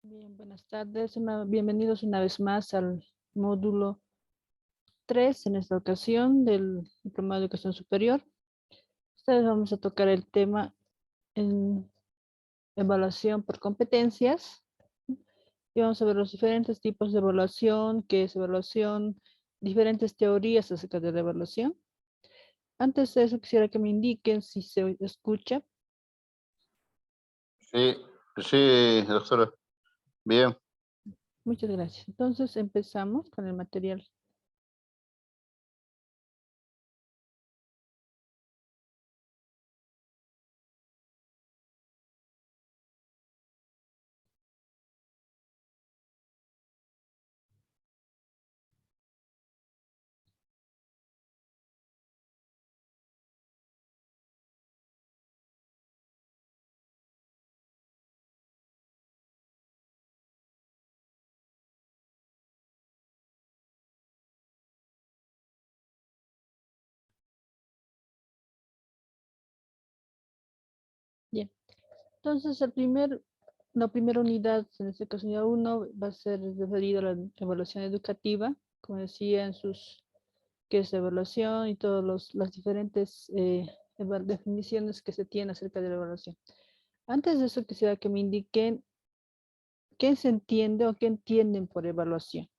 Bien, buenas tardes. Bienvenidos una vez más al módulo 3 en esta ocasión del Diplomado de Educación Superior. Esta vez vamos a tocar el tema en evaluación por competencias y vamos a ver los diferentes tipos de evaluación, qué es evaluación, diferentes teorías acerca de la evaluación. Antes de eso quisiera que me indiquen si se escucha. Sí, sí, doctora. Bien, Muchas gracias. Entonces empezamos con el material. Bien. Entonces, la primera unidad, en este caso unidad 1, va a ser referido a la evaluación educativa, como decía en sus, qué es evaluación y todas las diferentes definiciones que se tienen acerca de la evaluación. Antes de eso, quisiera que me indiquen qué se entiende o qué entienden por evaluación.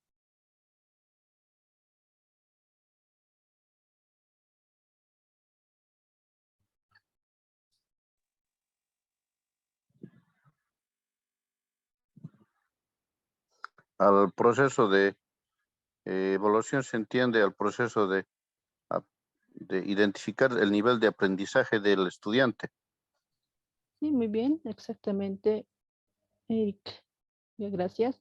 al proceso de evaluación se entiende al proceso a- de identificar el nivel de aprendizaje del estudiante. Sí, muy bien, exactamente, Eric. Bien, gracias.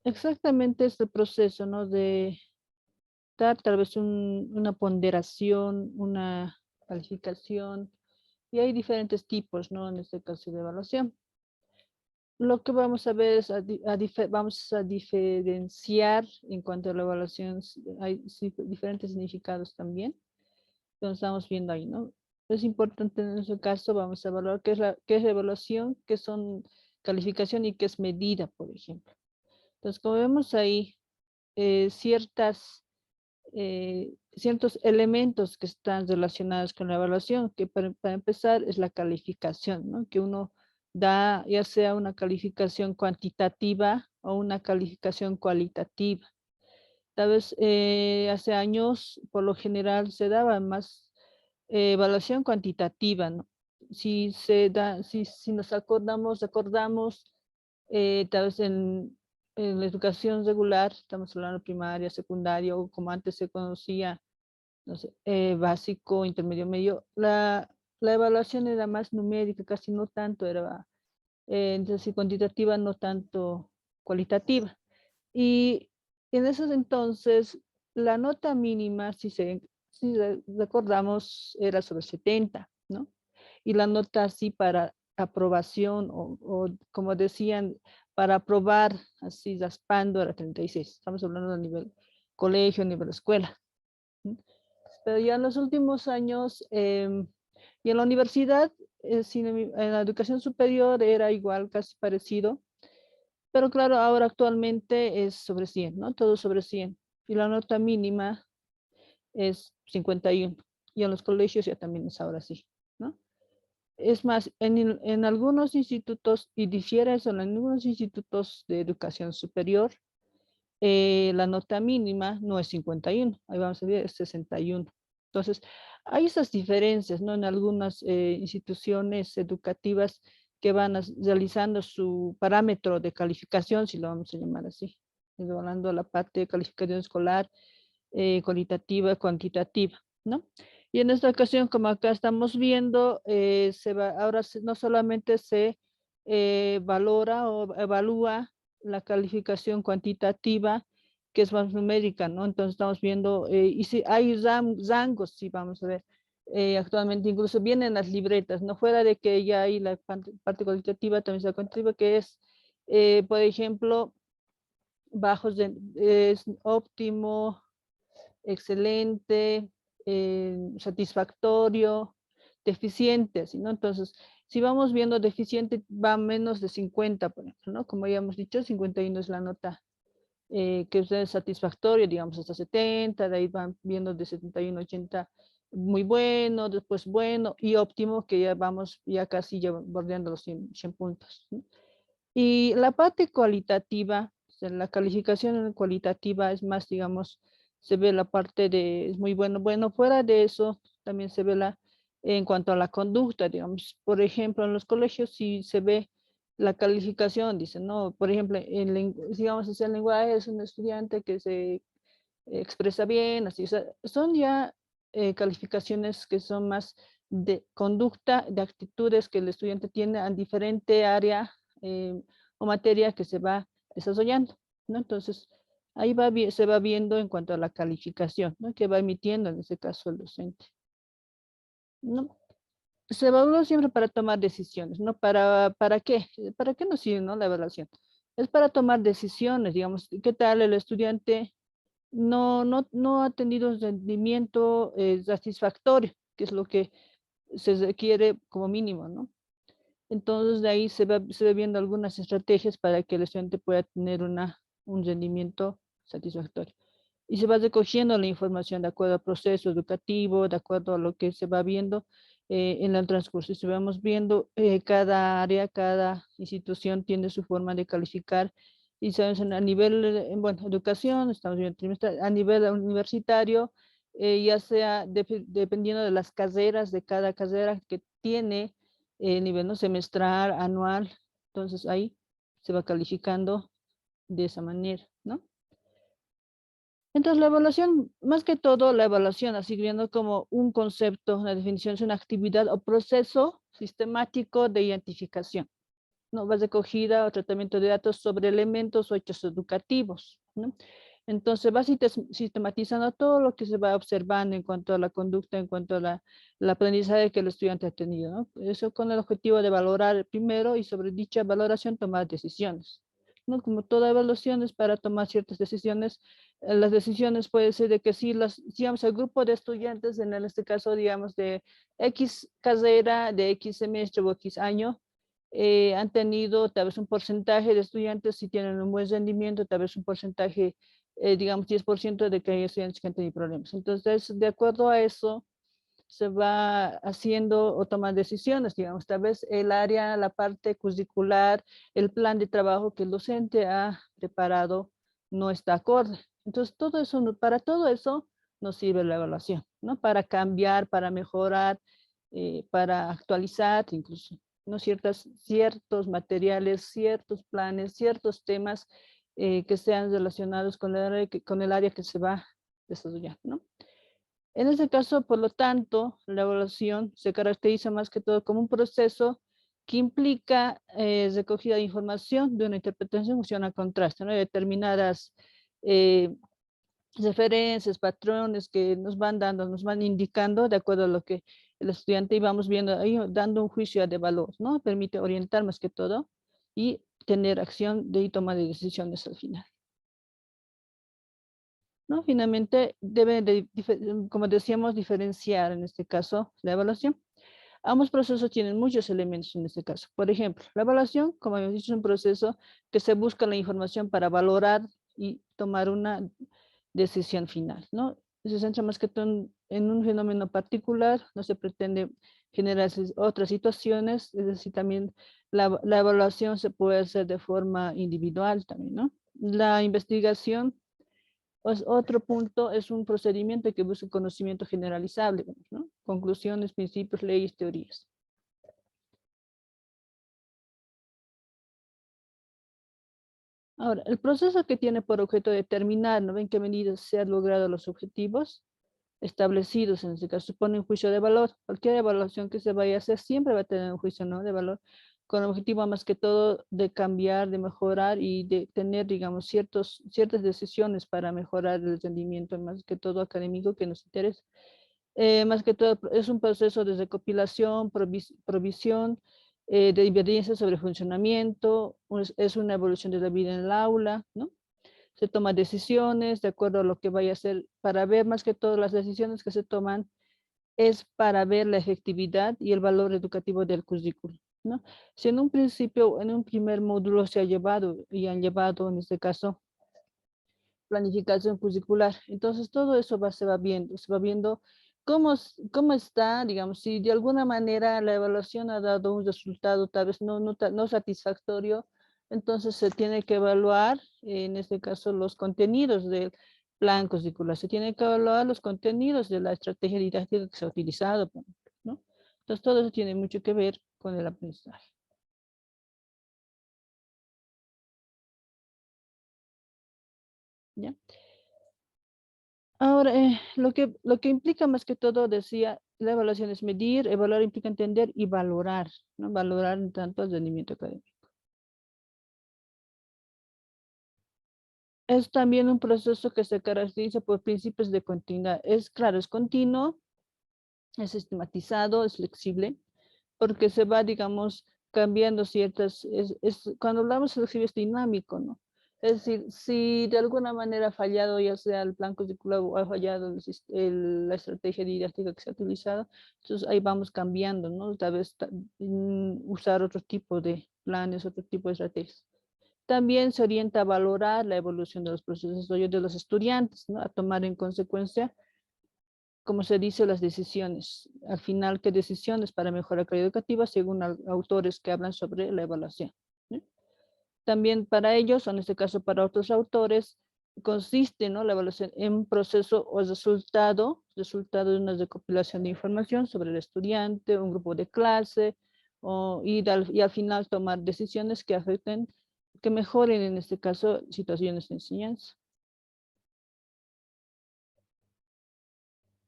Exactamente es el proceso, ¿no? De dar tal vez una ponderación, una calificación, y hay diferentes tipos, ¿no? En este caso de evaluación. Lo que vamos a ver es, vamos a diferenciar en cuanto a la evaluación, hay diferentes significados también, entonces estamos viendo ahí, ¿no? Es importante en nuestro caso, vamos a evaluar qué es la evaluación, qué son calificación y qué es medida, por ejemplo. Entonces, como vemos ahí, ciertos elementos que están relacionados con la evaluación, que para empezar es la calificación, ¿no? Que uno da ya sea una calificación cuantitativa o una calificación cualitativa. Tal vez hace años, por lo general, se daba más evaluación cuantitativa, ¿no? Si nos recordamos tal vez en la educación regular, estamos hablando de primaria, secundaria, o como antes se conocía, no sé, básico, intermedio, medio, la evaluación era más numérica, casi no tanto era, entonces cuantitativa, no tanto cualitativa. Y en esos entonces, la nota mínima, si recordamos, era sobre 70, ¿no? Y la nota así para aprobación o como decían, para aprobar, así raspando, era 36. Estamos hablando a nivel colegio, a nivel escuela. ¿No? Pero ya en los últimos años, y en la universidad, en la educación superior era igual, casi parecido, pero claro, ahora actualmente es sobre 100, ¿no? Todo sobre 100. Y la nota mínima es 51. Y en los colegios ya también es ahora sí, ¿no? Es más, en algunos institutos, y difiere eso, en algunos institutos de educación superior, la nota mínima no es 51, ahí vamos a ver, es 61. Entonces, hay esas diferencias, ¿no? En algunas instituciones educativas que van realizando su parámetro de calificación, si lo vamos a llamar así, hablando de la parte de calificación escolar, cualitativa, cuantitativa, ¿no? Y en esta ocasión, como acá estamos viendo, no solamente se valora o evalúa la calificación cuantitativa, que es más numérica, ¿no? Entonces estamos viendo, y si hay rangos, si vamos a ver, actualmente incluso vienen las libretas, no fuera de que ya hay la parte cualitativa, también está cuantitativa, que es, por ejemplo, es óptimo, excelente, satisfactorio, deficiente, así, ¿no? Entonces, si vamos viendo deficiente, va menos de 50, por ejemplo, ¿no? Como ya hemos dicho, 51 es la nota que es satisfactoria, digamos, hasta 70, de ahí van viendo de 71 a 80, muy bueno, después bueno y óptimo, que ya vamos ya casi ya bordeando los 100 puntos, ¿no? Y la parte cualitativa, o sea, la calificación cualitativa es más, digamos, se ve la parte de, es muy bueno, bueno, fuera de eso, también se ve en cuanto a la conducta, digamos, por ejemplo, en los colegios sí se ve la calificación, dice, no, por ejemplo, digamos, el lenguaje es un estudiante que se expresa bien, así, o sea, son ya calificaciones que son más de conducta, de actitudes que el estudiante tiene en diferente área o materia que se va desarrollando, ¿no? Entonces, ahí se va viendo en cuanto a la calificación, ¿no? Que va emitiendo en este caso el docente, ¿no? Se evalúa siempre para tomar decisiones, ¿no? ¿Para qué? ¿Para qué nos sirve, no, la evaluación? Es para tomar decisiones, digamos, ¿qué tal el estudiante no ha tenido un rendimiento satisfactorio, que es lo que se requiere como mínimo, ¿no? Entonces de ahí se va viendo algunas estrategias para que el estudiante pueda tener un rendimiento satisfactorio. Y se va recogiendo la información de acuerdo al proceso educativo, de acuerdo a lo que se va viendo en el transcurso. Y se vamos viendo cada área, cada institución tiene su forma de calificar. Y sabes, a nivel, bueno, educación, estamos viendo a nivel universitario, ya sea dependiendo de las carreras, de cada carrera que tiene nivel, ¿no? Semestral, anual. Entonces ahí se va calificando de esa manera, ¿no? Entonces, la evaluación, más que todo, la evaluación, así viendo como un concepto, una definición, es una actividad o proceso sistemático de identificación, ¿no? Va recogida o tratamiento de datos sobre elementos o hechos educativos, ¿no? Entonces, va sistematizando todo lo que se va observando en cuanto a la conducta, en cuanto a el aprendizaje que el estudiante ha tenido, ¿no? Eso con el objetivo de valorar primero y sobre dicha valoración tomar decisiones, ¿no? Como toda evaluación es para tomar ciertas decisiones. Las decisiones pueden ser de que si digamos, el grupo de estudiantes, en este caso, digamos, de X carrera, de X semestre o X año, han tenido tal vez un porcentaje de estudiantes, si tienen un buen rendimiento, tal vez un porcentaje, digamos, 10% de que hay estudiantes que han tenido problemas. Entonces, de acuerdo a eso, se va haciendo o toman decisiones, digamos, tal vez el área, la parte curricular, el plan de trabajo que el docente ha preparado no está acorde. Entonces, todo eso, para todo eso nos sirve la evaluación, ¿no? Para cambiar, para mejorar, para actualizar incluso, ¿no? Ciertos materiales, ciertos planes, ciertos temas que sean relacionados con el área que se va desarrollando, ¿no? En este caso, por lo tanto, la evaluación se caracteriza más que todo como un proceso que implica recogida de información de una interpretación funcional contraste, ¿no? De determinadas eh, referencias, patrones que nos van dando, nos van indicando de acuerdo a lo que el estudiante y vamos viendo ahí, dando un juicio de valor, ¿no? Permite orientar más que todo y tener acción de toma de decisiones al final, ¿no? Finalmente, debe de, como decíamos, diferenciar en este caso la evaluación. Ambos procesos tienen muchos elementos en este caso. Por ejemplo, la evaluación, como hemos dicho, es un proceso que se busca la información para valorar y tomar una decisión final, ¿no? Se centra más que todo en un fenómeno particular, no se pretende generar otras situaciones, es decir, también la evaluación se puede hacer de forma individual también, ¿no? La investigación pues otro punto es un procedimiento que busca conocimiento generalizable, ¿no? Conclusiones, principios, leyes, teorías. Ahora, el proceso que tiene por objeto determinar, ¿no? En qué medida se han logrado los objetivos establecidos, en este caso supone un juicio de valor. Cualquier evaluación que se vaya a hacer siempre va a tener un juicio, ¿no? De valor, con el objetivo más que todo de cambiar, de mejorar y de tener, digamos, ciertas decisiones para mejorar el rendimiento, más que todo académico que nos interesa. Más que todo es un proceso de recopilación, provisión de evidencia sobre funcionamiento, es una evolución de la vida en el aula, ¿no? Se toman decisiones de acuerdo a lo que vaya a ser, para ver más que todo las decisiones que se toman, es para ver la efectividad y el valor educativo del currículo, ¿no? Si en un principio, en un primer módulo se ha llevado y han llevado, en este caso, planificación curricular, entonces todo eso se va viendo cómo está, digamos, si de alguna manera la evaluación ha dado un resultado tal vez no satisfactorio, entonces se tiene que evaluar, en este caso, los contenidos del plan curricular, se tiene que evaluar los contenidos de la estrategia didáctica que se ha utilizado, ¿no? Entonces todo eso tiene mucho que ver con el aprendizaje. ¿Ya? Ahora, lo que implica más que todo, decía, la evaluación es medir, evaluar implica entender y valorar, ¿no? Valorar en tanto el rendimiento académico. Es también un proceso que se caracteriza por principios de continuidad. Es claro, es continuo, es sistematizado, es flexible, porque se va, digamos, cambiando cuando hablamos de flexible es dinámico, ¿no? Es decir, si de alguna manera ha fallado, ya sea el plan curricular o ha fallado la estrategia didáctica que se ha utilizado, entonces ahí vamos cambiando, ¿no? Tal vez usar otro tipo de planes, otro tipo de estrategias. También se orienta a valorar la evolución de los procesos de desarrollo de los estudiantes, ¿no? A tomar en consecuencia, como se dice, las decisiones. Al final, ¿qué decisiones para mejorar la calidad educativa según autores que hablan sobre la evaluación? ¿Sí? También para ellos, o en este caso para otros autores, consiste, ¿no?, la evaluación en un proceso o resultado de una recopilación de información sobre el estudiante, un grupo de clase, y al final tomar decisiones que afecten, que mejoren en este caso situaciones de enseñanza.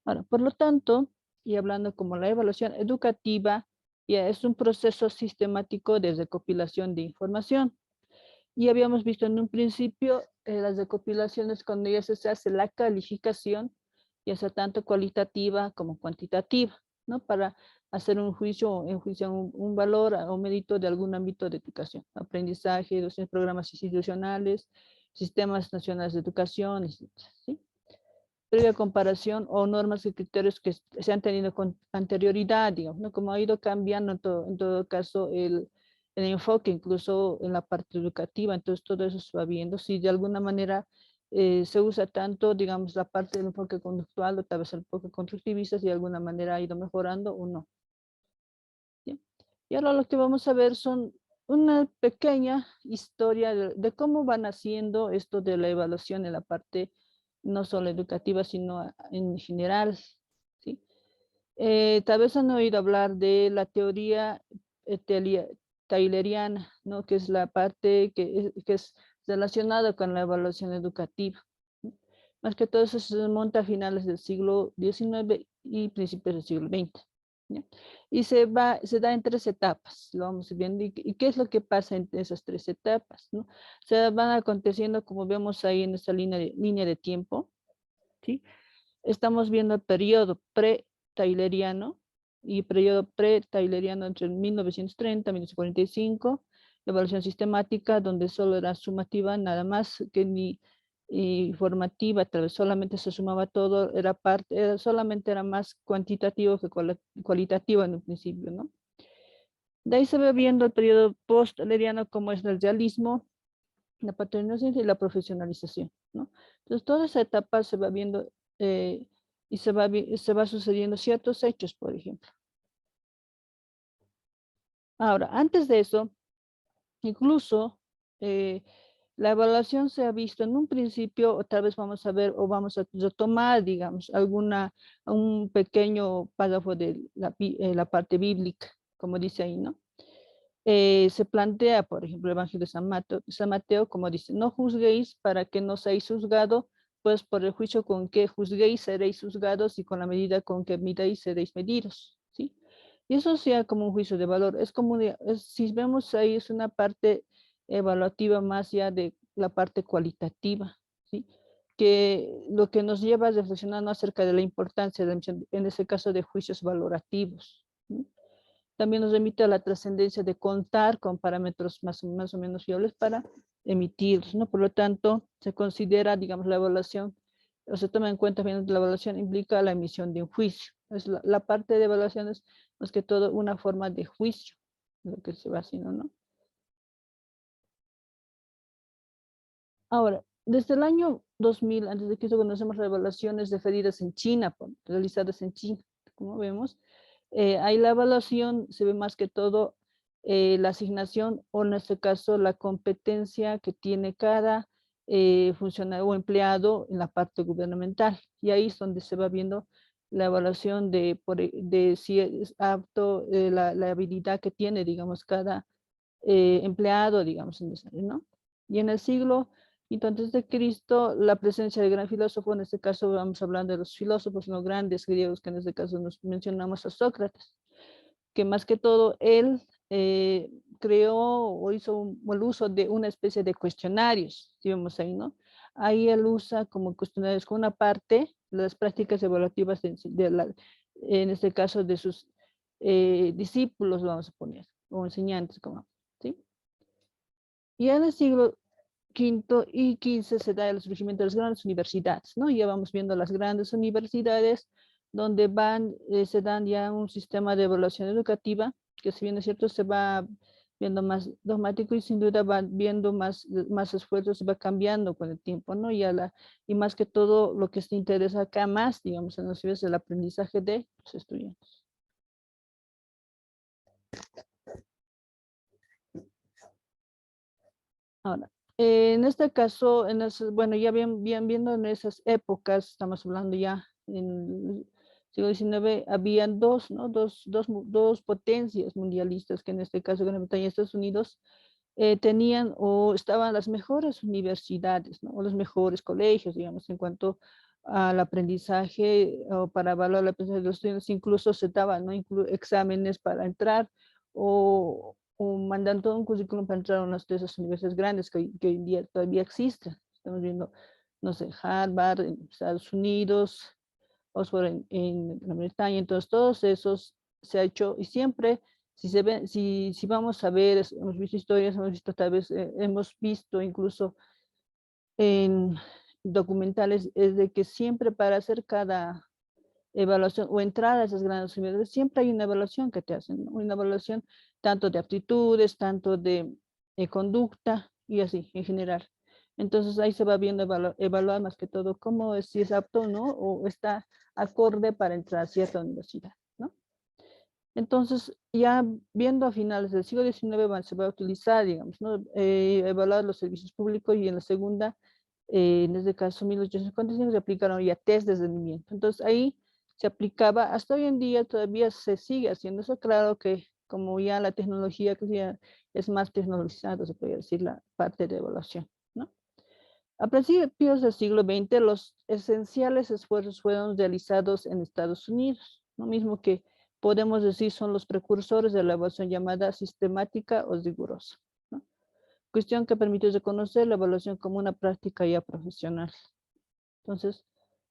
Ahora, por lo tanto, y hablando como la evaluación educativa, ya es un proceso sistemático de recopilación de información. Y habíamos visto en un principio las recopilaciones cuando ya se hace la calificación, ya sea tanto cualitativa como cuantitativa, ¿no? Para hacer un juicio, un valor o mérito de algún ámbito de educación, aprendizaje, docentes, programas institucionales, sistemas nacionales de educación, etc., ¿sí? Previa comparación o normas y criterios que se han tenido con anterioridad, digamos, ¿no? Como ha ido cambiando en todo caso el enfoque, incluso en la parte educativa, entonces todo eso se va viendo. Si de alguna manera se usa tanto, digamos, la parte del enfoque conductual o tal vez el enfoque constructivista, si de alguna manera ha ido mejorando o no. ¿Sí? Y ahora lo que vamos a ver son una pequeña historia de cómo van haciendo esto de la evaluación en la parte no solo educativa, sino en general, ¿sí? Tal vez han oído hablar de la teoría tayloriana, ¿no? Que es la parte que es relacionada con la evaluación educativa, ¿no? Más que todo eso se remonta a finales del siglo XIX y principios del siglo XX. ¿Ya? Y se da en 3 etapas, lo vamos viendo. ¿Y qué es lo que pasa en esas 3 etapas, ¿no? Se van aconteciendo, como vemos ahí en esta línea de tiempo, ¿sí? Estamos viendo el periodo pre-tayloriano y periodo pre-tayloriano entre 1930 y 1945, la evaluación sistemática, donde solo era sumativa, nada más que ni formativa, tal vez solamente se sumaba todo, solamente era más cuantitativo que cualitativo en un principio, ¿no? De ahí se ve viendo el periodo post-tayloriano, como es el realismo, la patronización y la profesionalización, ¿no? Entonces, toda esa etapa se va viendo eh, y se va sucediendo ciertos hechos, por ejemplo. Ahora, antes de eso, incluso eh, la evaluación se ha visto en un principio, o tal vez vamos a ver, o vamos a retomar, digamos, un pequeño párrafo de la parte bíblica, como dice ahí, ¿no? Se plantea, por ejemplo, el Evangelio de San Mateo, como dice, no juzguéis para que no seáis juzgados, pues por el juicio con que juzguéis seréis juzgados y con la medida con que midéis seréis medidos, ¿sí? Y eso sea como un juicio de valor. Es como, si vemos ahí, es una parte evaluativa más ya de la parte cualitativa, ¿sí? Que lo que nos lleva a reflexionar no acerca de la importancia, en ese caso, de juicios valorativos, ¿sí? También nos remite a la trascendencia de contar con parámetros más o menos fiables para emitirlos, ¿no? Por lo tanto, se considera, digamos, la evaluación o se toma en cuenta finalmente la evaluación implica la emisión de un juicio. Es la parte de evaluación es más que todo una forma de juicio, lo que se va haciendo, ¿no? Ahora, desde el año 2000, antes de Cristo, conocemos las evaluaciones referidas en China, realizadas en China, como vemos. Ahí la evaluación se ve más que todo la asignación o en este caso la competencia que tiene cada funcionario o empleado en la parte gubernamental. Y ahí es donde se va viendo la evaluación de si es apto, la habilidad que tiene, digamos, cada empleado, digamos, en esa, ¿no? Y en el siglo V antes de Cristo, la presencia de gran filósofo, en este caso vamos hablando de los filósofos no grandes griegos, que en este caso nos mencionamos a Sócrates, que más que todo él creó o hizo el uso de una especie de cuestionarios, si vemos ahí, ¿no? Ahí él usa como cuestionarios con una parte las prácticas evaluativas en este caso de sus discípulos, vamos a poner, o enseñantes, como, ¿sí? Y en el siglo V y XV se da el surgimiento de las grandes universidades, ¿no? Ya vamos viendo las grandes universidades donde se dan ya un sistema de evaluación educativa que si bien es cierto se va viendo más dogmático y sin duda va viendo más esfuerzos y va cambiando con el tiempo, ¿no? Y más que todo lo que se interesa acá más, digamos, en los es el aprendizaje de los estudiantes. Ahora, en este caso, bueno, ya bien viendo en esas épocas, estamos hablando ya en el siglo XIX, habían dos, ¿no? Dos potencias mundialistas, que en este caso Gran Bretaña y Estados Unidos, tenían o estaban las mejores universidades, ¿no? O los mejores colegios, digamos, en cuanto al aprendizaje o para evaluar el aprendizaje de los estudiantes, incluso se daban, ¿no? Exámenes para entrar o mandan todo un currículum para entrar a unas de esas universidades grandes que hoy en día todavía existen. Estamos viendo, no sé, Harvard en Estados Unidos, Oxford en Gran Bretaña, entonces todos esos se ha hecho y siempre, si vamos a ver, hemos visto historias, hemos visto tal vez, hemos visto incluso en documentales, es de que siempre para hacer cada evaluación o entrar a esas grandes universidades, siempre hay una evaluación que te hacen, ¿no? Una evaluación tanto de aptitudes, tanto de conducta y así en general. Entonces ahí se va viendo evaluar más que todo cómo es, si es apto, ¿no? O está acorde para entrar a cierta universidad, ¿no? Entonces, ya viendo a finales del siglo XIX se va a utilizar, digamos, ¿no? Evaluar los servicios públicos y en la segunda, en este caso 1855, se aplicaron ya test de rendimiento. Entonces, ahí se aplicaba, hasta hoy en día todavía se sigue haciendo eso. Claro que como ya la tecnología que ya es más tecnologizada, se puede decir la parte de evaluación, ¿no? A principios del siglo XX, los esenciales esfuerzos fueron realizados en Estados Unidos, lo mismo que podemos decir son los precursores de la evaluación llamada sistemática o rigurosa, ¿no? Cuestión que permitió reconocer la evaluación como una práctica ya profesional. Entonces,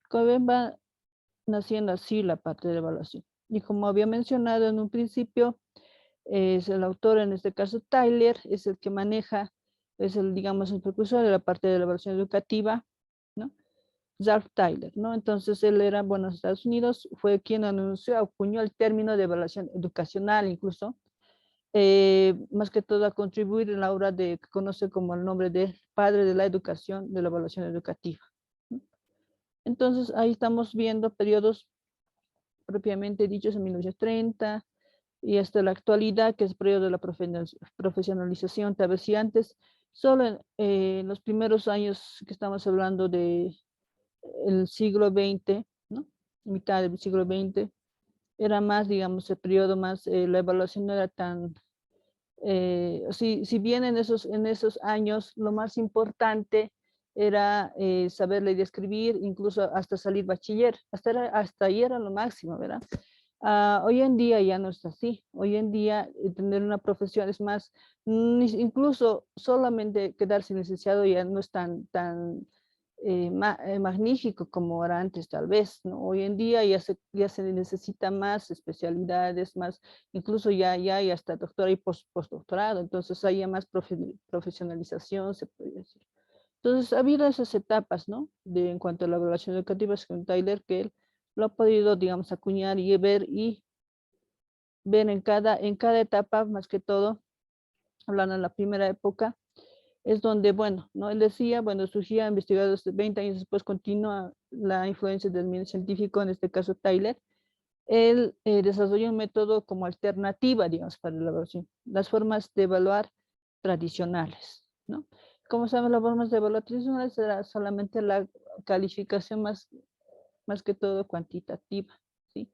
como ven, va naciendo así la parte de evaluación. Y como había mencionado en un principio, es el autor, en este caso Tyler, es el que maneja, es el, digamos, el precursor de la parte de la evaluación educativa, ¿no? Ralph Tyler, ¿no? Entonces él era, bueno, en Estados Unidos, fue quien anunció, acuñó el término de evaluación educacional incluso, más que todo a contribuir en la obra que conoce como el nombre de padre de la educación, de la evaluación educativa, ¿no? Entonces ahí estamos viendo periodos propiamente dichos en 1930 y hasta la actualidad, que es el periodo de la profesionalización. Tal vez si antes, solo en los primeros años que estamos hablando de el siglo XX, ¿no? Mitad del siglo XX, era más, digamos, el periodo más, la evaluación no era tan, si bien en esos años lo más importante era saber leer y escribir, incluso hasta salir bachiller, hasta ahí era lo máximo, ¿verdad? Hoy en día ya no es así. Hoy en día tener una profesión es más, incluso solamente quedarse licenciado ya no es tan magnífico como era antes tal vez, ¿no? Hoy en día ya se necesita más especialidades, más, incluso ya hay hasta doctorado y postdoctorado, entonces hay ya más profesionalización, se puede decir. Entonces, ha habido esas etapas, ¿no? En cuanto a la evaluación educativa, según Tyler, que él lo ha podido, digamos, acuñar y ver en cada etapa, más que todo, hablando en la primera época, es donde, bueno, ¿no? Él decía, bueno, surgía investigadores 20 años después, continúa la influencia del medio científico, en este caso Tyler. Él desarrolló un método como alternativa, digamos, para la evaluación, las formas de evaluar tradicionales, ¿no? Como saben, las formas de evaluar tradicionales era solamente la calificación más que todo cuantitativa, ¿sí?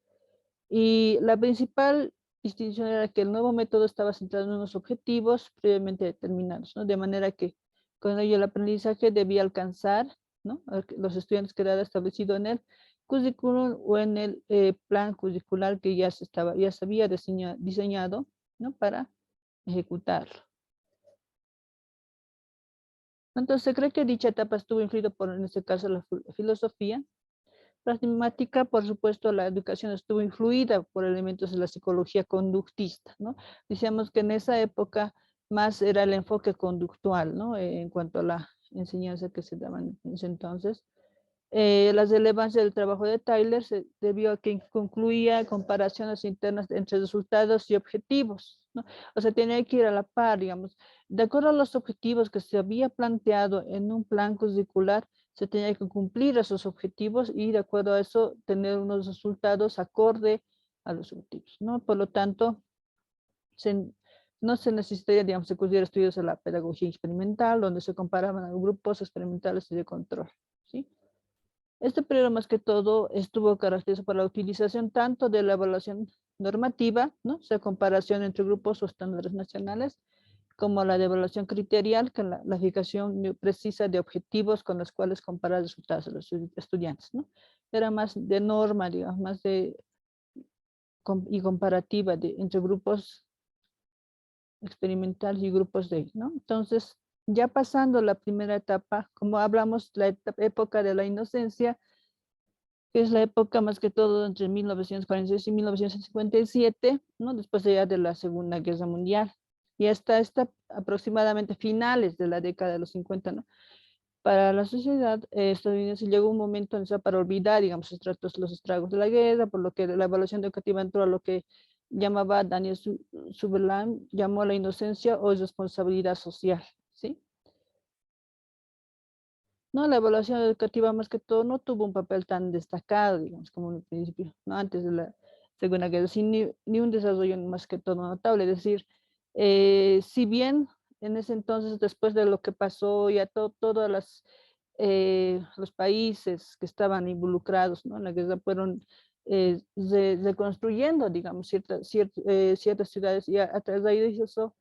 Y la principal distinción era que el nuevo método estaba centrado en unos objetivos previamente determinados, ¿no? De manera que con ello el aprendizaje debía alcanzar, ¿no? Los estudiantes que era establecido en el currículum o en el plan curricular que ya se había diseñado, ¿no? Para ejecutarlo. Entonces se cree que dicha etapa estuvo influida por, en este caso, la filosofía. Pragmática, por supuesto, la educación estuvo influida por elementos de la psicología conductista, ¿no? Decíamos que en esa época más era el enfoque conductual, ¿no? En cuanto a la enseñanza que se daba en ese entonces. La relevancia del trabajo de Tyler se debió a que concluía comparaciones internas entre resultados y objetivos, ¿no? O sea, tenía que ir a la par, digamos. De acuerdo a los objetivos que se había planteado en un plan curricular, se tenía que cumplir esos objetivos y de acuerdo a eso tener unos resultados acorde a los objetivos, ¿no? Por lo tanto, se, no se necesitaría, digamos, acudir a estudios de la pedagogía experimental, donde se comparaban a grupos experimentales y de control, ¿sí? Este periodo más que todo estuvo caracterizado por la utilización tanto de la evaluación normativa, ¿no? O sea, comparación entre grupos o estándares nacionales, como la de evaluación criterial, que es la fijación precisa de objetivos con los cuales comparar resultados de los estudiantes, ¿no? Era más de norma, digamos, más de y comparativa entre grupos experimentales y grupos de, ¿no? Entonces, ya pasando la primera etapa, como hablamos, la época de la inocencia, que es la época más que todo entre 1946 y 1957, ¿no? Después de la Segunda Guerra Mundial. Y hasta aproximadamente finales de la década de los 50, ¿no? Para la sociedad estadounidense llegó un momento en para olvidar, digamos, los estragos de la guerra, por lo que la evaluación educativa entró a lo que llamaba Daniel Sutherland, llamó la inocencia o responsabilidad social, ¿sí? No, la evaluación educativa más que todo no tuvo un papel tan destacado, digamos, como en el principio, ¿no? Antes de la Segunda Guerra, sin ni un desarrollo más que todo notable. Es decir, si bien en ese entonces, después de lo que pasó, ya todos los países que estaban involucrados, ¿no? En la guerra fueron reconstruyendo, digamos, ciertas ciudades y a través de eso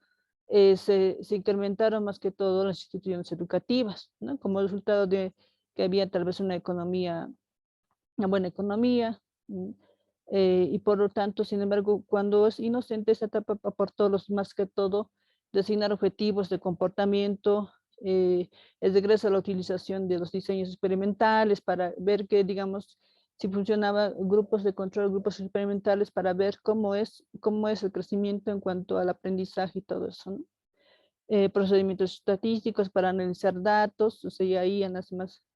se incrementaron más que todo las instituciones educativas, ¿no? Como resultado de que había tal vez una buena economía, y por lo tanto, sin embargo, cuando es inocente, esa etapa aportó los más que todo designar objetivos de comportamiento, el regreso a la utilización de los diseños experimentales para ver que, digamos, si funcionaba grupos de control, grupos experimentales para ver cómo es el crecimiento en cuanto al aprendizaje y todo eso, ¿no? Procedimientos estadísticos para analizar datos, o sea, y ahí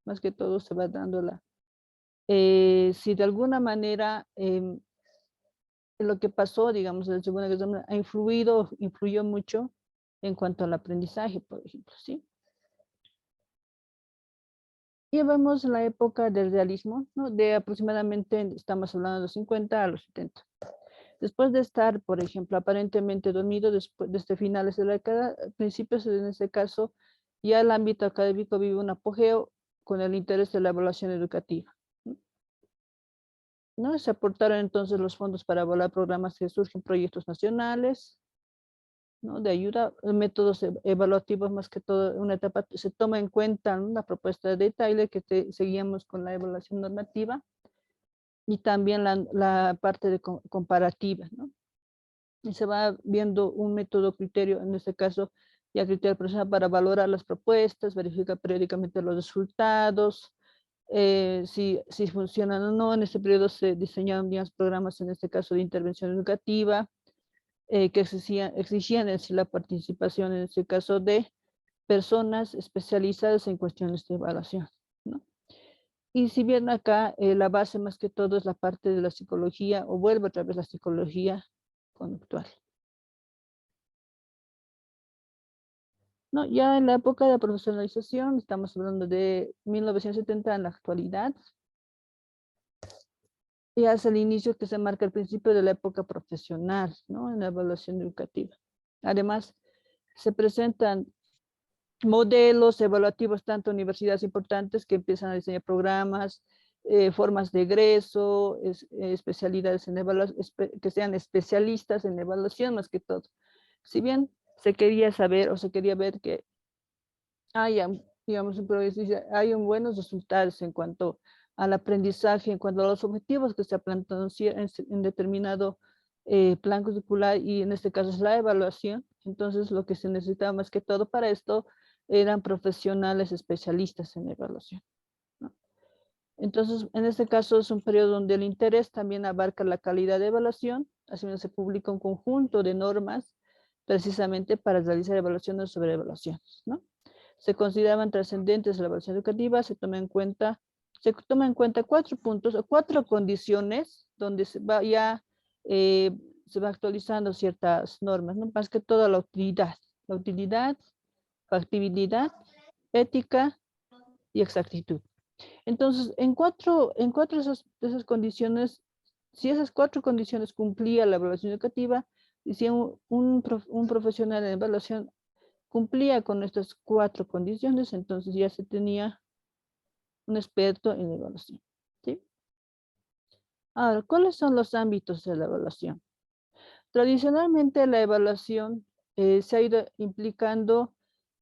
más que todo se va dando si de alguna manera lo que pasó, digamos, en la Segunda Guerra Mundial influyó mucho en cuanto al aprendizaje, por ejemplo, ¿sí? Y vemos la época del realismo, ¿no? De aproximadamente, estamos hablando de los 50 a los 70. Después de estar, por ejemplo, aparentemente dormido desde finales de la década, principios en este caso, ya el ámbito académico vive un apogeo con el interés de la evaluación educativa, ¿no? Se aportaron entonces los fondos para evaluar programas que surgen, proyectos nacionales, ¿no? De ayuda, métodos evaluativos, más que todo, una etapa se toma en cuenta, ¿no? La propuesta de Tyler que seguíamos con la evaluación normativa y también la parte de comparativa, ¿no? Y se va viendo un método criterio, en este caso, ya criterio profesional para valorar las propuestas, verificar periódicamente los resultados, si funcionan o no. En este periodo se diseñaron digamos, programas, en este caso, de intervención educativa, que exigían la participación, en este caso, de personas especializadas en cuestiones de evaluación, ¿no? Y si bien acá la base más que todo es la parte de la psicología, o vuelve otra vez la psicología conductual. No, ya en la época de la profesionalización, estamos hablando de 1970 en la actualidad, ya es el inicio que se marca el principio de la época profesional, ¿no? En la evaluación educativa. Además, se presentan modelos evaluativos, tanto universidades importantes que empiezan a diseñar programas, formas de egreso, especialidades en evaluación, que sean especialistas en evaluación más que todo. Si bien se quería saber o se quería ver que haya, digamos, hay buenos resultados en cuanto al aprendizaje, en cuanto a los objetivos que se plantean en determinado plan curricular, y en este caso es la evaluación. Entonces lo que se necesitaba más que todo para esto eran profesionales especialistas en evaluación, ¿no? Entonces, en este caso es un periodo donde el interés también abarca la calidad de evaluación, así mismo se publica un conjunto de normas precisamente para realizar evaluaciones sobre evaluaciones, ¿no? Se consideraban trascendentes la evaluación educativa, se toma en cuenta 4 puntos o 4 condiciones donde se va ya se va actualizando ciertas normas, ¿no? Más que todo la utilidad, factibilidad, ética y exactitud. Entonces, en cuatro de esas condiciones, si esas 4 condiciones cumplía la evaluación educativa, y si un profesional en evaluación cumplía con estas 4 condiciones, entonces ya se tenía un experto en evaluación, ¿sí? Ahora, ¿cuáles son los ámbitos de la evaluación? Tradicionalmente la evaluación se ha ido implicando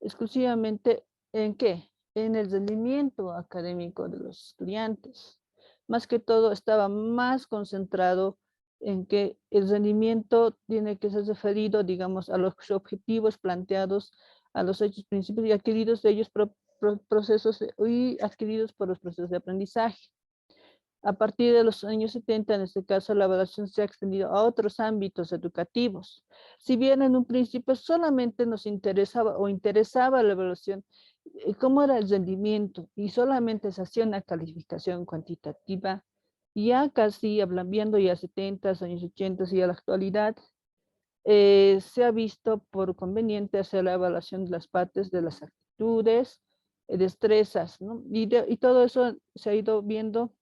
exclusivamente ¿en qué? En el rendimiento académico de los estudiantes. Más que todo estaba más concentrado en que el rendimiento tiene que ser referido, digamos, a los objetivos planteados, a los hechos, principios y adquiridos de ellos procesos y adquiridos por los procesos de aprendizaje. A partir de los años 70, en este caso, la evaluación se ha extendido a otros ámbitos educativos. Si bien en un principio solamente nos interesaba la evaluación, cómo era el rendimiento, y solamente se hacía una calificación cuantitativa, ya casi viendo ya 70, años 80 y a la actualidad, se ha visto por conveniente hacer la evaluación de las partes de las actitudes, destrezas, ¿no? Y todo eso se ha ido viendo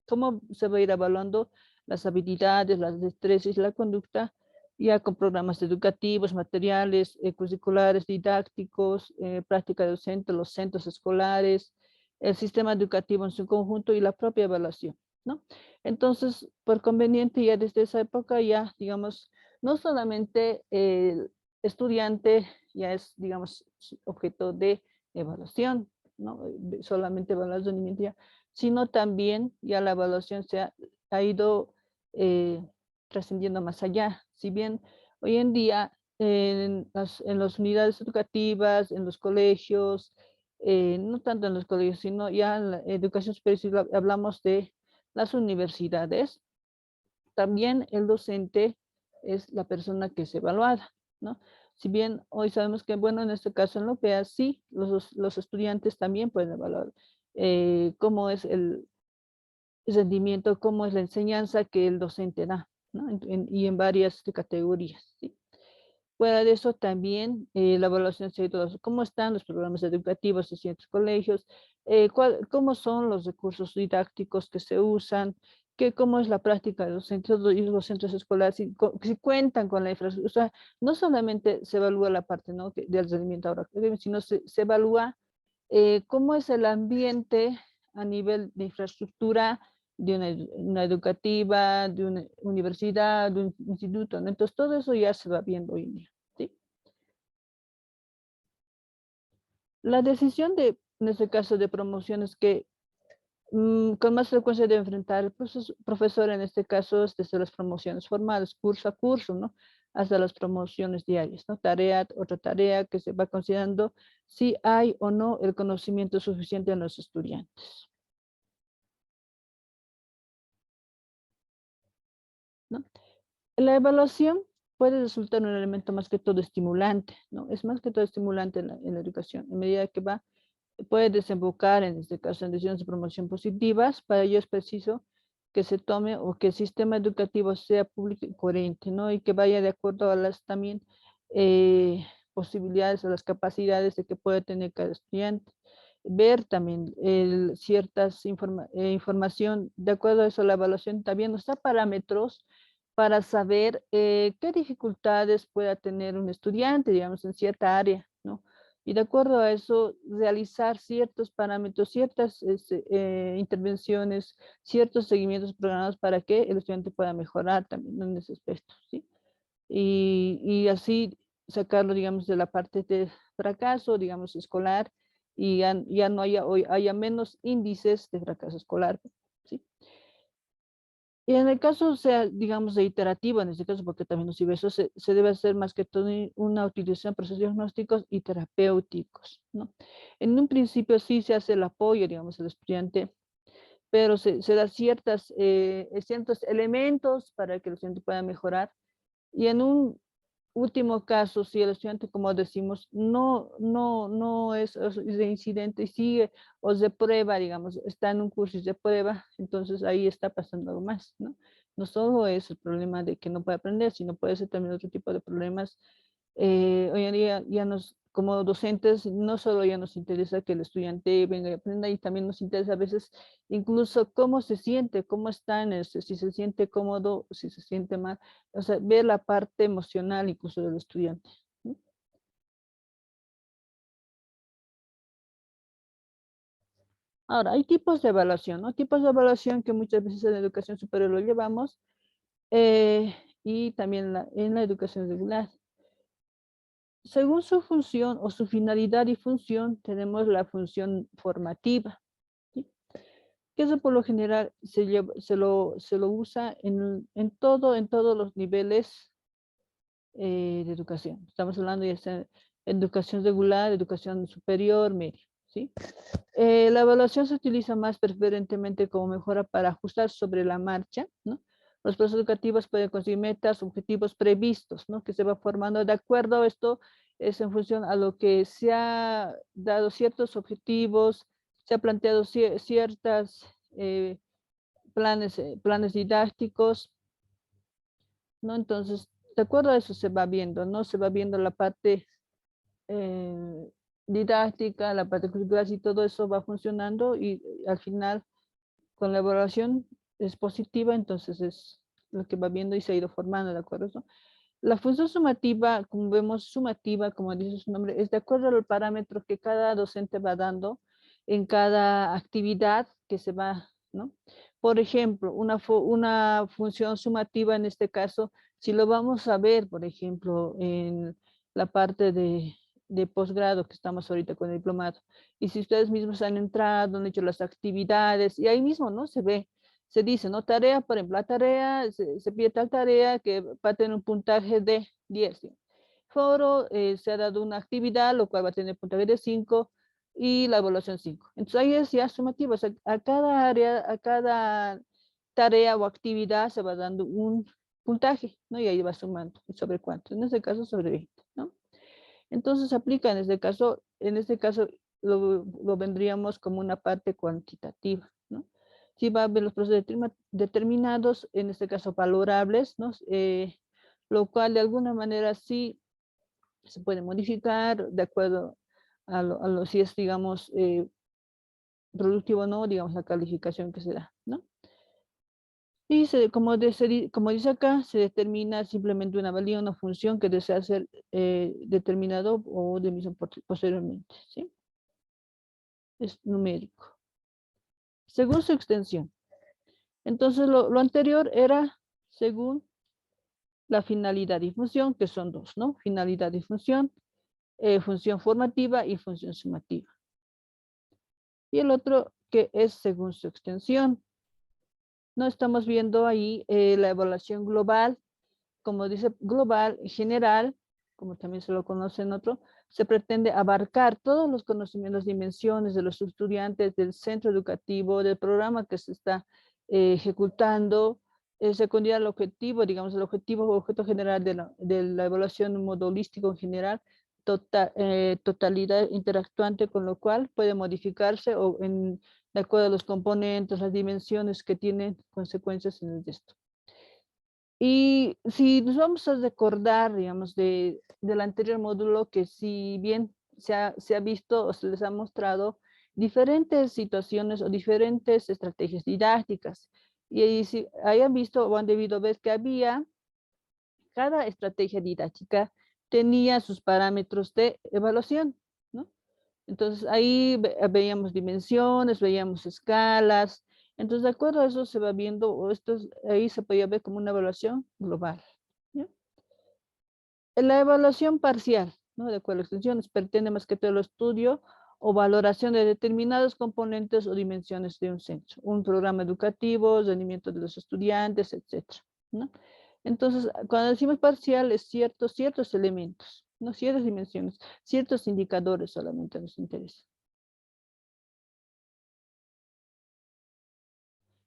cómo se va a ir evaluando las habilidades, las destrezas y la conducta, ya con programas educativos, materiales, curriculares, didácticos, práctica docente, los centros escolares, el sistema educativo en su conjunto y la propia evaluación, ¿no? Entonces, por conveniente, ya desde esa época, ya, digamos, no solamente el estudiante ya es, digamos, objeto de evaluación, ¿no? Solamente evaluar el rendimiento ya, sino también ya la evaluación ha ido trascendiendo más allá. Si bien hoy en día en las unidades educativas, en los colegios, no tanto en los colegios, sino ya en la educación superior, si hablamos de las universidades, también el docente es la persona que es evaluada, ¿no? Si bien hoy sabemos que, bueno, en este caso en la UPEA, sí, los estudiantes también pueden evaluar cómo es el rendimiento, cómo es la enseñanza que el docente da, ¿no? Y en varias categorías, ¿sí? Fuera de eso también la evaluación se ha ido, cómo están los programas educativos de ciertos colegios, cómo son los recursos didácticos que se usan, cómo es la práctica de los centros y los centros escolares, si cuentan con la infraestructura. O sea, no solamente se evalúa la parte, ¿no?, del rendimiento ahora, sino se evalúa cómo es el ambiente a nivel de infraestructura de una educativa, de una universidad, de un instituto, ¿no? Entonces todo eso ya se va viendo hoy en día, ¿sí? La decisión en este caso de promociones que con más frecuencia debe enfrentar el profesor, en este caso, es desde las promociones formales, curso a curso, ¿no? Hasta las promociones diarias, ¿no? Otra tarea que se va considerando si hay o no el conocimiento suficiente en los estudiantes, ¿no? La evaluación puede resultar un elemento más que todo estimulante, ¿no? Es más que todo estimulante en la educación. En medida que va, puede desembocar, en este caso, en decisiones de promoción positivas. Para ello es preciso que se tome o que el sistema educativo sea público y coherente, ¿no? Y que vaya de acuerdo a las también posibilidades o las capacidades de que puede tener cada estudiante. Ver también ciertas información, de acuerdo a eso la evaluación también nos da parámetros para saber qué dificultades pueda tener un estudiante, digamos, en cierta área, ¿no? Y de acuerdo a eso, realizar ciertos parámetros, ciertas intervenciones, ciertos seguimientos programados para que el estudiante pueda mejorar también, ¿no? En ese aspecto, ¿sí? Y así sacarlo, digamos, de la parte de fracaso, digamos, escolar, y ya no haya menos índices de fracaso escolar, ¿sí? Y en el caso, o sea, digamos, de iterativo, en este caso, porque también nos sirve eso, se debe hacer más que todo una utilización de procesos diagnósticos y terapéuticos, ¿no? En un principio sí se hace el apoyo, digamos, al estudiante, pero se da ciertos elementos para que el estudiante pueda mejorar. Y en un último caso, si el estudiante, como decimos, no es de incidente y sigue o es de prueba, digamos, está en un curso de prueba, entonces ahí está pasando algo más, ¿no? No solo es el problema de que no puede aprender, sino puede ser también otro tipo de problemas. Hoy en día como docentes, no solo ya nos interesa que el estudiante venga y aprenda, y también nos interesa a veces incluso cómo se siente, cómo está si se siente cómodo, si se siente mal, o sea, ver la parte emocional incluso del estudiante, ¿no? Ahora, hay tipos de evaluación, ¿no? Tipos de evaluación que muchas veces en la educación superior lo llevamos, eh, y también en la educación regular. Según su función o su finalidad y función, tenemos la función formativa, ¿sí? Que eso por lo general se lo usa en todos los niveles de educación. Estamos hablando ya sea educación regular, educación superior, media, ¿sí? La evaluación se utiliza más preferentemente como mejora para ajustar sobre la marcha, ¿no? Los procesos educativos pueden conseguir metas, objetivos previstos, ¿no? Que se va formando de acuerdo a esto, es en función a lo que se ha dado ciertos objetivos, se ha planteado ciertas planes didácticos, ¿no? Entonces, de acuerdo a eso se va viendo, ¿no? Se va viendo la parte eh, didáctica, la parte curricular, y todo eso va funcionando, y al final con la evaluación es positiva, entonces es lo que va viendo y se ha ido formando, ¿de acuerdo? ¿No? La función sumativa, como vemos, sumativa, como dice su nombre, es de acuerdo al parámetro que cada docente va dando en cada actividad que se va, ¿no? Por ejemplo, una función sumativa en este caso, si lo vamos a ver, por ejemplo, en la parte de posgrado que estamos ahorita con el diplomado, y si ustedes mismos han entrado, han hecho las actividades, y ahí mismo, ¿no? Se ve, se dice, ¿no? Tarea, por ejemplo, la tarea, se pide tal tarea que va a tener un puntaje de 10. ¿Sí? Foro, se ha dado una actividad, lo cual va a tener puntaje de 5, y la evaluación 5. Entonces ahí es ya sumativo, o sea, a cada área, a cada tarea o actividad se va dando un puntaje, ¿no? Y ahí va sumando, ¿sobre cuánto? En este caso, sobre 20, ¿no? Entonces aplica en este caso lo vendríamos como una parte cuantitativa, ¿no? Sí va a haber los procesos determinados, en este caso valorables, ¿no? Lo cual de alguna manera sí se puede modificar de acuerdo a lo si es, digamos, productivo o no, digamos, la calificación que se da, ¿no? Y como dice acá, se determina simplemente una valía, una función que desea ser determinado o de mismo posteriormente, ¿sí? Es numérico. Según su extensión. Entonces, lo anterior era según la finalidad y función, que son dos, ¿no? Finalidad y función formativa y función sumativa. Y el otro que es según su extensión. No estamos viendo ahí la evaluación global, como dice global, general, como también se lo conoce en otro, se pretende abarcar todos los conocimientos, dimensiones de los estudiantes, del centro educativo, del programa que se está ejecutando, secundaria al objetivo, digamos, el objetivo o objeto general de la evaluación en modo holístico en general, totalidad interactuante, con lo cual puede modificarse o de acuerdo a los componentes, las dimensiones que tienen consecuencias en el texto. Y si nos vamos a recordar, digamos, del anterior módulo, que si bien se ha visto o se les ha mostrado diferentes situaciones o diferentes estrategias didácticas, y ahí si hayan visto o han debido ver que cada estrategia didáctica tenía sus parámetros de evaluación, ¿no? Entonces ahí veíamos dimensiones, veíamos escalas. Entonces, de acuerdo a eso se va viendo, o ahí se podía ver como una evaluación global, ¿ya? En la evaluación parcial, ¿no? De acuerdo a extensiones, pretende más que todo el estudio o valoración de determinados componentes o dimensiones de un centro, un programa educativo, rendimiento de los estudiantes, etcétera, ¿no? Entonces, cuando decimos parcial, es ciertos elementos, no ciertas dimensiones, ciertos indicadores solamente nos interesan.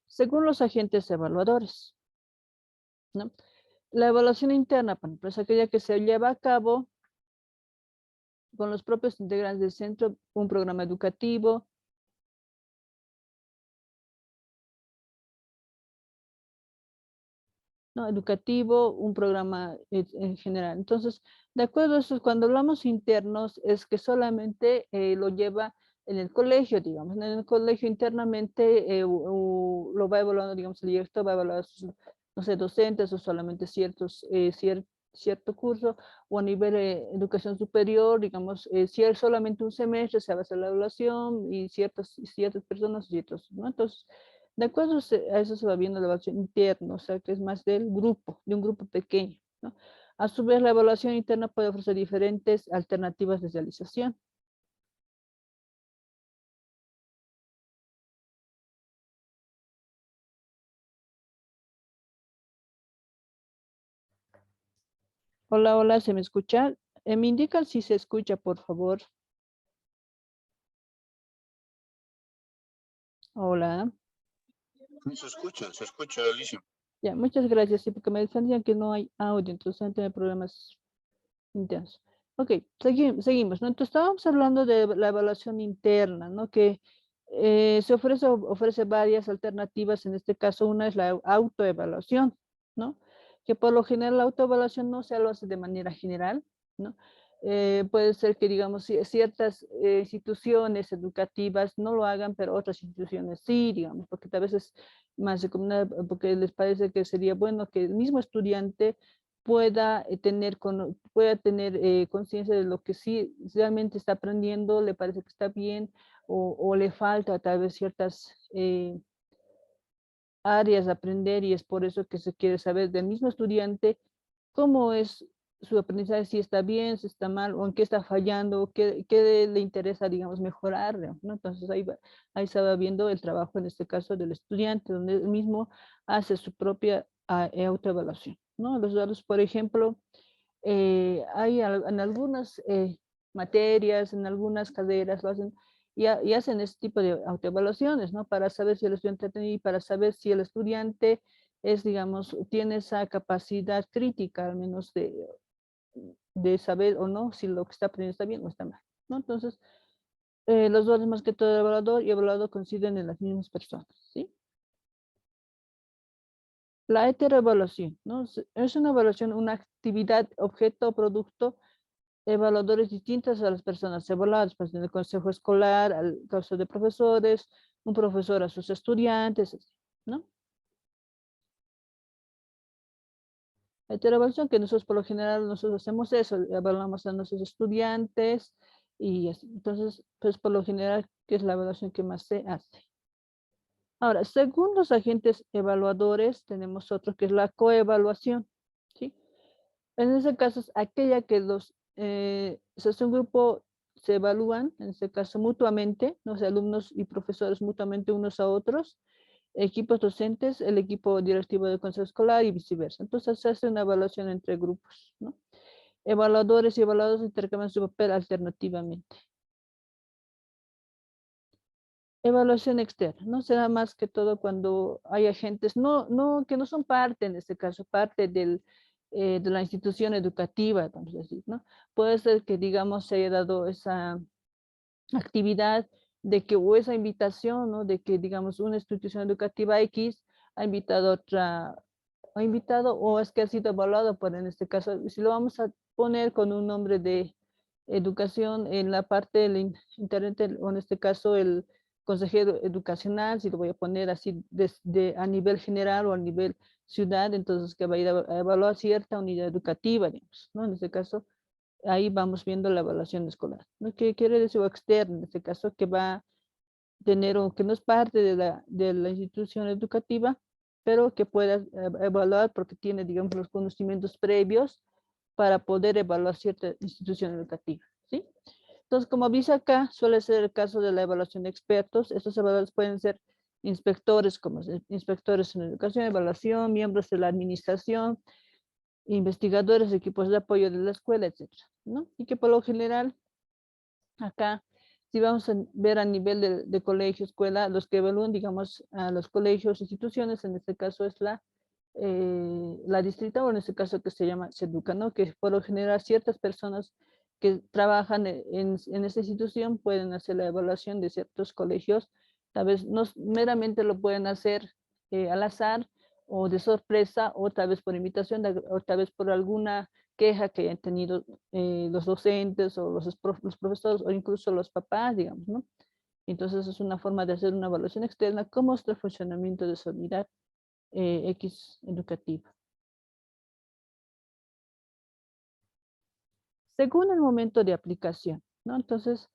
Según los agentes evaluadores, ¿no? La evaluación interna, por ejemplo, es aquella que se lleva a cabo con los propios integrantes del centro, un programa educativo, ¿no? Educativo, un programa en general. Entonces, de acuerdo a eso, cuando hablamos internos, es que solamente lo lleva en el colegio, digamos. En el colegio internamente lo va evaluando, digamos, el director va a evaluar a sus, no sé, docentes o solamente cierto curso, o a nivel de educación superior, digamos, si es solamente un semestre, se va a hacer la evaluación y ciertas personas, ciertos, ¿no? Entonces, de acuerdo a eso se va viendo la evaluación interna, o sea, que es más del grupo, de un grupo pequeño, ¿no? A su vez, la evaluación interna puede ofrecer diferentes alternativas de realización. Hola, hola, ¿se me escucha? Me indican si se escucha, por favor. Hola. Se escucha, Alicia. Ya, muchas gracias. Sí, porque me decían que no hay audio, entonces van a tener problemas intensos. Ok, seguimos, ¿no? Entonces estábamos hablando de la evaluación interna, ¿no? Que se ofrece varias alternativas. En este caso, una es la autoevaluación, ¿no? Que por lo general la autoevaluación no se lo hace de manera general, ¿no? Puede ser que, digamos, ciertas instituciones educativas no lo hagan, pero otras instituciones sí, digamos, porque tal vez es más recomendable, porque les parece que sería bueno que el mismo estudiante pueda tener conciencia de lo que sí realmente está aprendiendo, le parece que está bien, o le falta tal vez ciertas áreas de aprender, y es por eso que se quiere saber del mismo estudiante cómo es su aprendizaje, si está bien, si está mal, o en qué está fallando, qué le interesa, digamos, mejorar, ¿no? Entonces ahí se va viendo el trabajo, en este caso, del estudiante, donde él mismo hace su propia autoevaluación, ¿no? Los datos, por ejemplo, en algunas materias, en algunas carreras lo hacen, y hacen este tipo de autoevaluaciones, ¿no? Para saber si el estudiante ha tenido, y para saber si el estudiante digamos, tiene esa capacidad crítica, al menos de saber o no si lo que está aprendiendo está bien o está mal, ¿no? Entonces, los dos, más que todo, evaluador y evaluado, coinciden en las mismas personas, ¿sí? La heteroevaluación, ¿no? Es una evaluación, una actividad, objeto o producto, evaluadores distintos a las personas evaluadas, pues en el consejo escolar, al caso de profesores, un profesor a sus estudiantes, ¿no? La heteroevaluación, que nosotros por lo general nosotros hacemos eso, evaluamos a nuestros estudiantes y así. Entonces, pues por lo general, que es la evaluación que más se hace. Ahora, según los agentes evaluadores, tenemos otro que es la coevaluación, ¿sí? En ese caso es aquella que si es un grupo, se evalúan, en este caso mutuamente, los alumnos y profesores mutuamente unos a otros, equipos docentes, el equipo directivo del consejo escolar y viceversa. Entonces se hace una evaluación entre grupos, ¿no? Evaluadores y evaluados intercambian su papel alternativamente. Evaluación externa, ¿no? Será más que todo cuando hay agentes, que no son parte, en este caso, parte de la institución educativa, vamos a decir, ¿no? Puede ser que, digamos, se haya dado esa actividad de que, o esa invitación, ¿no? De que, digamos, una institución educativa X ha invitado a otra, ha invitado, o es que ha sido evaluado por, en este caso, si lo vamos a poner con un nombre de educación en la parte del internet, o en este caso el consejero educacional, si lo voy a poner así desde a nivel general o a nivel ciudad, entonces que va a ir a evaluar cierta unidad educativa, digamos, ¿no? En este caso, ahí vamos viendo la evaluación escolar, ¿no? ¿Qué quiere decir? O externa, en este caso, que va a tener, o que no es parte de la institución educativa, pero que pueda evaluar porque tiene, digamos, los conocimientos previos para poder evaluar cierta institución educativa, ¿sí? Entonces, como dice acá, suele ser el caso de la evaluación de expertos. Estos evaluadores pueden ser inspectores, como inspectores en educación, evaluación, miembros de la administración, investigadores, equipos de apoyo de la escuela, etcétera, ¿no? Y que por lo general, acá, si vamos a ver a nivel de colegio, escuela, los que evalúan, digamos, a los colegios, instituciones, en este caso es la distrita, o en este caso que se llama SEDUCA, ¿no? Que por lo general ciertas personas que trabajan en esta institución pueden hacer la evaluación de ciertos colegios, tal vez no meramente lo pueden hacer al azar o de sorpresa, o tal vez por invitación, o tal vez por alguna queja que hayan tenido los docentes o los profesores o incluso los papás, digamos, ¿no? Entonces es una forma de hacer una evaluación externa, cómo está el funcionamiento de esa unidad X educativa. Según el momento de aplicación, ¿no? Entonces,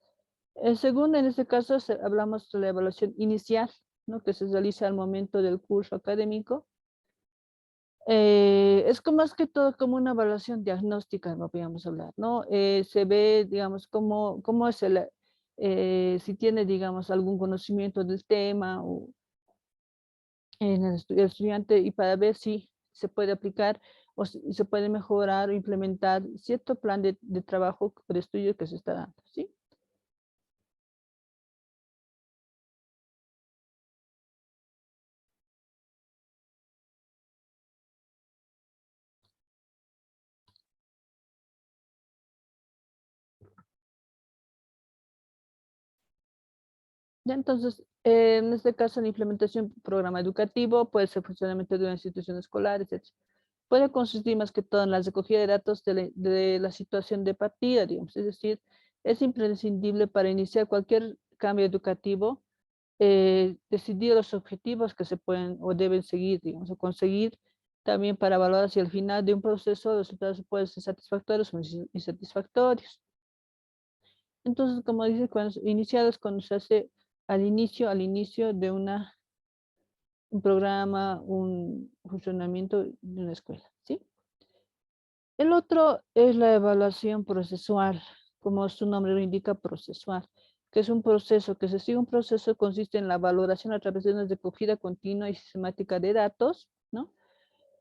según en este caso hablamos de la evaluación inicial, ¿no? Que se realiza al momento del curso académico. Es como más que todo como una evaluación diagnóstica, no podríamos hablar, ¿no? Se ve, digamos, cómo es si tiene, digamos, algún conocimiento del tema o en el estudiante, y para ver si se puede aplicar o si se puede mejorar o implementar cierto plan de trabajo o de estudio que se está dando, ¿sí? Ya, entonces, en este caso, la implementación de un programa educativo puede ser funcionamiento de una institución escolar, etc. Puede consistir más que todo en la recogida de datos de la situación de partida, digamos. Es decir, es imprescindible para iniciar cualquier cambio educativo, decidir los objetivos que se pueden o deben seguir, digamos, o conseguir también para valorar si al final de un proceso los resultados pueden ser satisfactorios o insatisfactorios. Entonces, como dice, cuando se hace al inicio de un programa, un funcionamiento de una escuela, ¿sí? El otro es la evaluación procesual, como su nombre lo indica, procesual, que es un proceso, que se sigue un proceso, consiste en la valoración a través de una recogida continua y sistemática de datos, ¿no?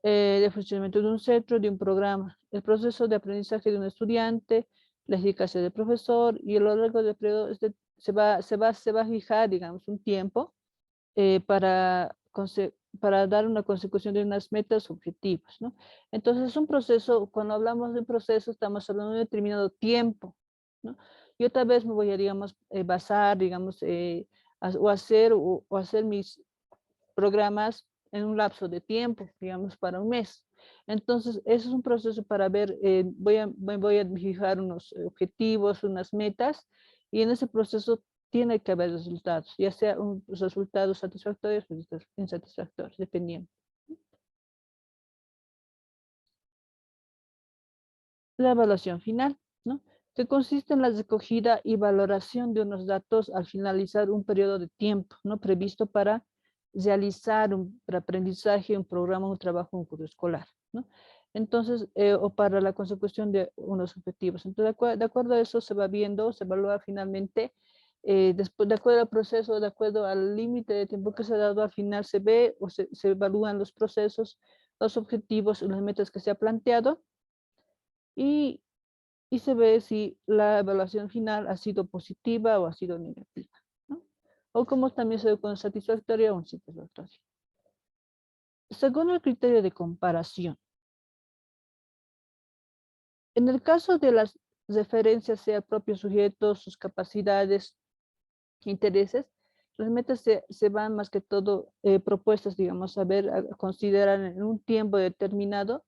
De funcionamiento de un centro, de un programa, el proceso de aprendizaje de un estudiante, la eficacia del profesor, y a lo largo del periodo se va a fijar, digamos, un tiempo para dar una consecución de unas metas objetivas, ¿no? Entonces, es un proceso, cuando hablamos de proceso, estamos hablando de un determinado tiempo, ¿no? Yo tal vez me voy a, digamos, basar, digamos, o hacer mis programas en un lapso de tiempo, digamos, para un mes. Entonces, eso es un proceso para ver, voy a fijar unos objetivos, unas metas, y en ese proceso tiene que haber resultados, ya sea resultados satisfactorios o insatisfactorios, dependiendo. La evaluación final, ¿no? Que consiste en la recogida y valoración de unos datos al finalizar un periodo de tiempo, ¿no? Previsto para realizar un aprendizaje, un programa, un trabajo, un curso escolar, ¿no? Entonces, o para la consecución de unos objetivos. Entonces, de acuerdo a eso se va viendo, se evalúa finalmente, después, de acuerdo al proceso, de acuerdo al límite de tiempo que se ha dado, al final se ve o se evalúan los procesos, los objetivos y las metas que se ha planteado, y se ve si la evaluación final ha sido positiva o ha sido negativa, ¿no? o como también se ve con satisfactoria o insatisfactoria. Según el criterio de comparación, en el caso de las referencias, sea el propio sujeto, sus capacidades, intereses, las metas se van más que todo propuestas, digamos, a considerar en un tiempo determinado.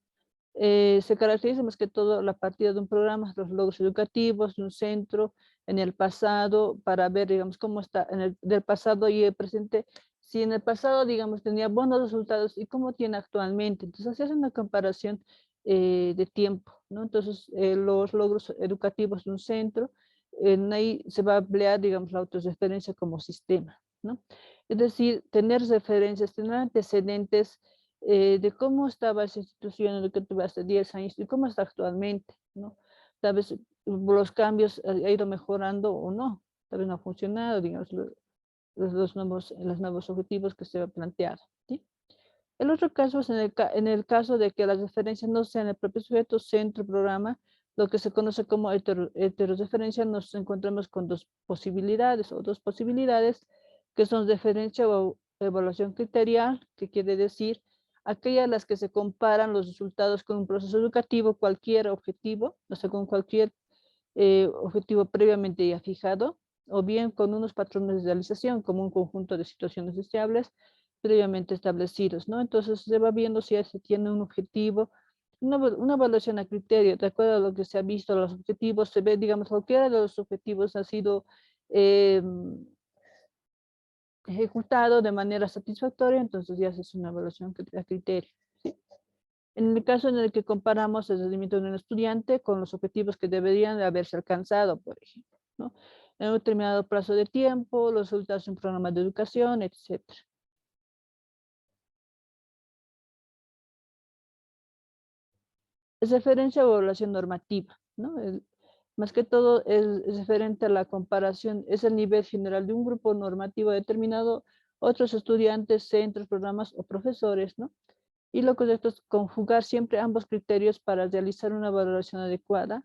Se caracteriza más que todo la partida de un programa, los logros educativos de un centro en el pasado, para ver, digamos, cómo está en el del pasado y el presente. Si en el pasado, digamos, tenía buenos resultados y cómo tiene actualmente. Entonces, se hace una comparación de tiempo, ¿no? Entonces, los logros educativos de un centro, en ahí se va a emplear, digamos, la autorreferencia como sistema, ¿no? Es decir, tener referencias, tener antecedentes de cómo estaba esa institución educativa hace 10 años y cómo está actualmente, ¿no? Tal vez los cambios ha ido mejorando o no, tal vez no ha funcionado, digamos, los nuevos objetivos que se han planteado, ¿sí? El otro caso es en el caso de que las referencias no sean el propio sujeto, centro, programa, lo que se conoce como heterorreferencia, nos encontramos con dos posibilidades, que son referencia o evaluación criterial, que quiere decir aquellas en las que se comparan los resultados con un proceso educativo, cualquier objetivo, o sea, con cualquier objetivo previamente ya fijado, o bien con unos patrones de realización, como un conjunto de situaciones deseables previamente establecidos, ¿no? Entonces se va viendo si se tiene un objetivo, una evaluación a criterio, de acuerdo a lo que se ha visto, los objetivos, se ve, digamos, cualquiera de los objetivos ha sido eh, ejecutado de manera satisfactoria, entonces ya se hace una evaluación a criterio, ¿sí? En el caso en el que comparamos el rendimiento de un estudiante con los objetivos que deberían de haberse alcanzado, por ejemplo, ¿no? En un determinado plazo de tiempo, los resultados de un programa de educación, etcétera. Es referencia a evaluación normativa, ¿no? Más que todo es referente a la comparación, es el nivel general de un grupo normativo determinado, otros estudiantes, centros, programas o profesores, ¿no? Y lo correcto es conjugar siempre ambos criterios para realizar una valoración adecuada,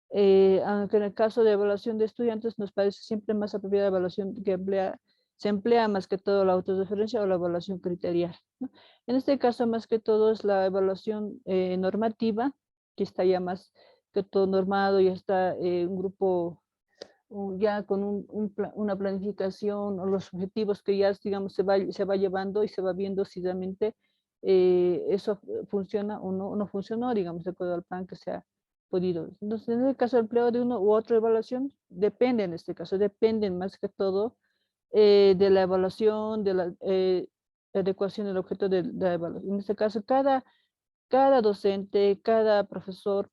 aunque en el caso de evaluación de estudiantes nos parece siempre más apropiada la evaluación que se emplea más que todo la autorreferencia o la evaluación criterial, ¿no? En este caso, más que todo es la evaluación normativa, que está ya más que todo normado, ya está un grupo ya con una planificación o los objetivos que ya, digamos, se va llevando y se va viendo si realmente eso funciona o no funcionó, digamos, de acuerdo al plan que se ha podido. Entonces, en el caso del empleo de uno u otra evaluación, depende en este caso, dependen más que todo de la evaluación, de la adecuación del objeto de la evaluación. En este caso, cada docente, cada profesor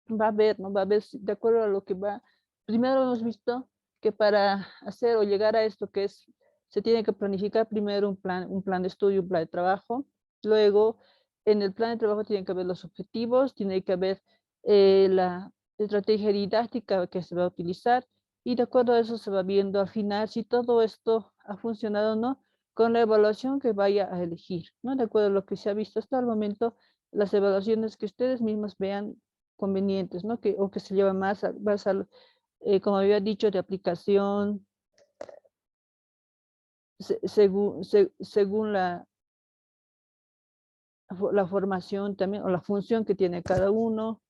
va a ver, ¿no? Va a ver de acuerdo a lo que va. Primero hemos visto que para hacer o llegar a esto que es, se tiene que planificar primero un plan de estudio, un plan de trabajo. Luego, en el plan de trabajo tienen que haber los objetivos, tiene que haber la estrategia didáctica que se va a utilizar y de acuerdo a eso se va viendo al final si todo esto ha funcionado o no con la evaluación que vaya a elegir, ¿no? De acuerdo a lo que se ha visto hasta el momento, las evaluaciones que ustedes mismos vean convenientes, ¿no? O que se lleva más, como había dicho, de aplicación, según la formación también, o la función que tiene cada uno.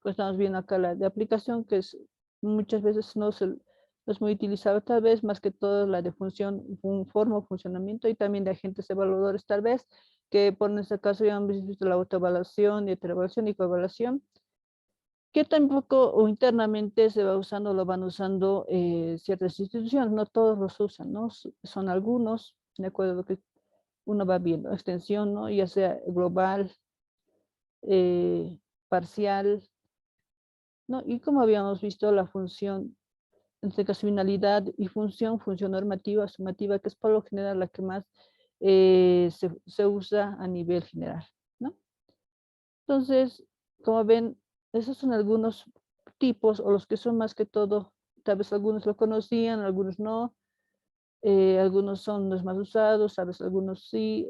Pues estamos viendo acá la de aplicación, que es muchas veces no es muy utilizado, tal vez más que todo la de forma o funcionamiento, y también de agentes evaluadores, tal vez, que por nuestro caso ya hemos visto la autoevaluación, y heteroevaluación y coevaluación, que tampoco o internamente se va usando, lo van usando ciertas instituciones, no todos los usan, ¿no? Son algunos, de acuerdo a lo que uno va viendo, extensión, ¿no? Ya sea global, parcial, ¿no? Y como habíamos visto, la función, en este caso finalidad y función normativa, sumativa, que es por lo general la que más se usa a nivel general, ¿no? Entonces, como ven, esos son algunos tipos, o los que son más que todo, tal vez algunos lo conocían, algunos no, algunos son los más usados, tal vez algunos sí,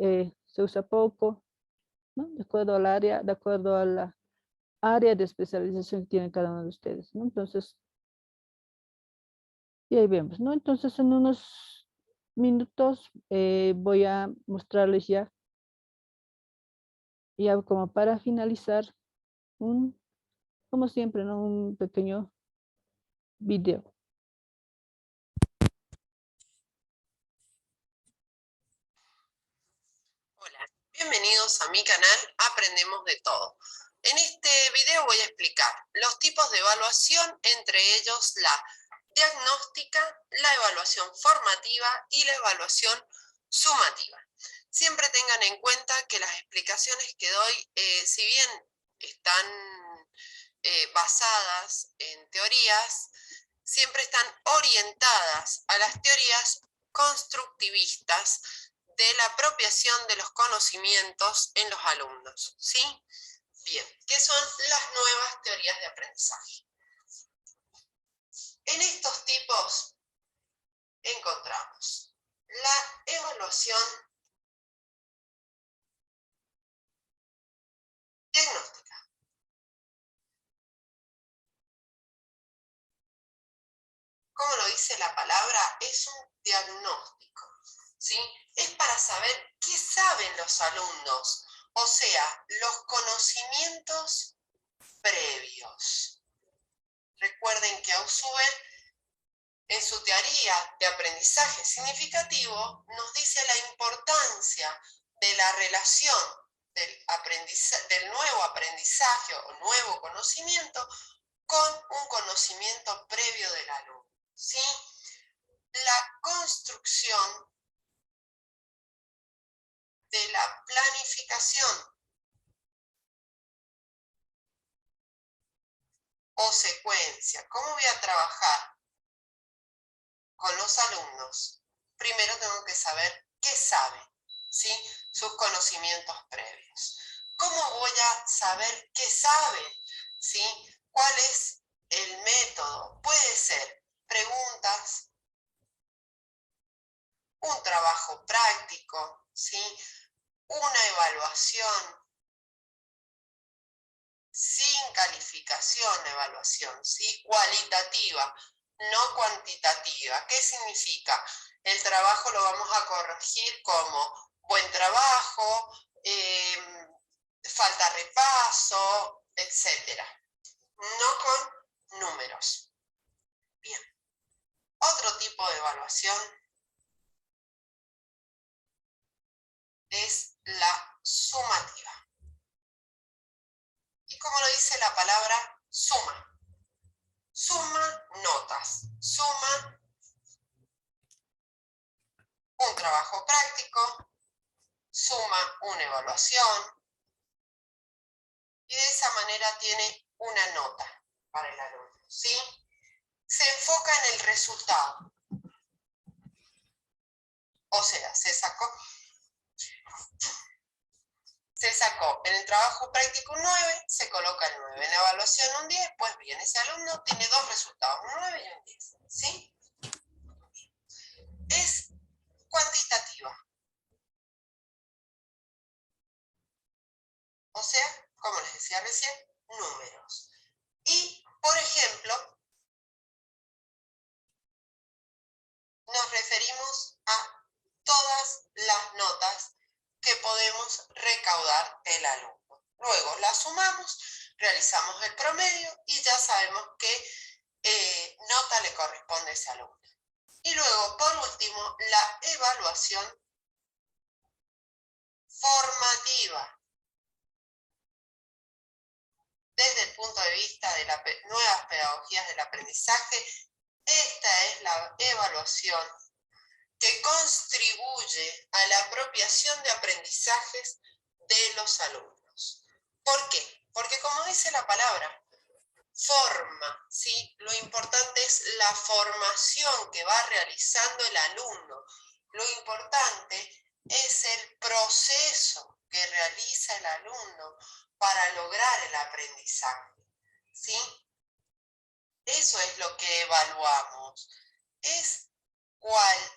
se usa poco, ¿no? De acuerdo al área, de acuerdo a la área de especialización que tiene cada uno de ustedes, ¿no? Entonces, y ahí vemos, ¿no? Entonces, en unos minutos voy a mostrarles ya como para finalizar, como siempre, ¿no? Un pequeño video. Hola, bienvenidos a mi canal Aprendemos de Todo. En este video voy a explicar los tipos de evaluación, entre ellos la diagnóstica, la evaluación formativa y la evaluación sumativa. Siempre tengan en cuenta que las explicaciones que doy, si bien están basadas en teorías, siempre están orientadas a las teorías constructivistas de la apropiación de los conocimientos en los alumnos, ¿sí? Bien, ¿qué son las nuevas teorías de aprendizaje? En estos tipos encontramos la evaluación diagnóstica. Como lo dice la palabra, es un diagnóstico, ¿sí? Es para saber qué saben los alumnos, o sea, los conocimientos previos. Recuerden que Ausubel, en su teoría de aprendizaje significativo, nos dice la importancia de la relación del nuevo aprendizaje o nuevo conocimiento con un conocimiento previo del alumno, ¿sí? La construcción de la planificación o secuencia. ¿Cómo voy a trabajar con los alumnos? Primero tengo que saber qué saben, ¿sí? Sus conocimientos previos. ¿Cómo voy a saber qué saben? ¿Sí? ¿Cuál es el método? Puede ser preguntas, un trabajo práctico, ¿sí? Una evaluación, sin calificación, evaluación, ¿sí? Cualitativa, no cuantitativa. ¿Qué significa? El trabajo lo vamos a corregir como buen trabajo, falta repaso, etc. No con números. Bien. Otro tipo de evaluación es la sumativa. Y como lo dice la palabra, suma. Suma notas, suma un trabajo práctico, suma una evaluación y de esa manera tiene una nota para el alumno, ¿sí? Se enfoca en el resultado. O sea, se sacó en el trabajo práctico un 9, se coloca el 9. En la evaluación un 10, pues bien, ese alumno tiene dos resultados, un 9 y un 10, ¿sí? Es cuantitativa. O sea, como les decía recién, números. Y, por ejemplo, nos referimos a todas las notas que podemos recaudar del alumno. Luego las sumamos, realizamos el promedio y ya sabemos qué nota le corresponde a ese alumno. Y luego, por último, la evaluación formativa. Desde el punto de vista de las nuevas pedagogías del aprendizaje, esta es la evaluación que contribuye a la apropiación de aprendizajes de los alumnos. ¿Por qué? Porque como dice la palabra, forma, ¿sí? Lo importante es la formación que va realizando el alumno. Lo importante es el proceso que realiza el alumno para lograr el aprendizaje, ¿sí? Eso es lo que evaluamos. Es cualitativa.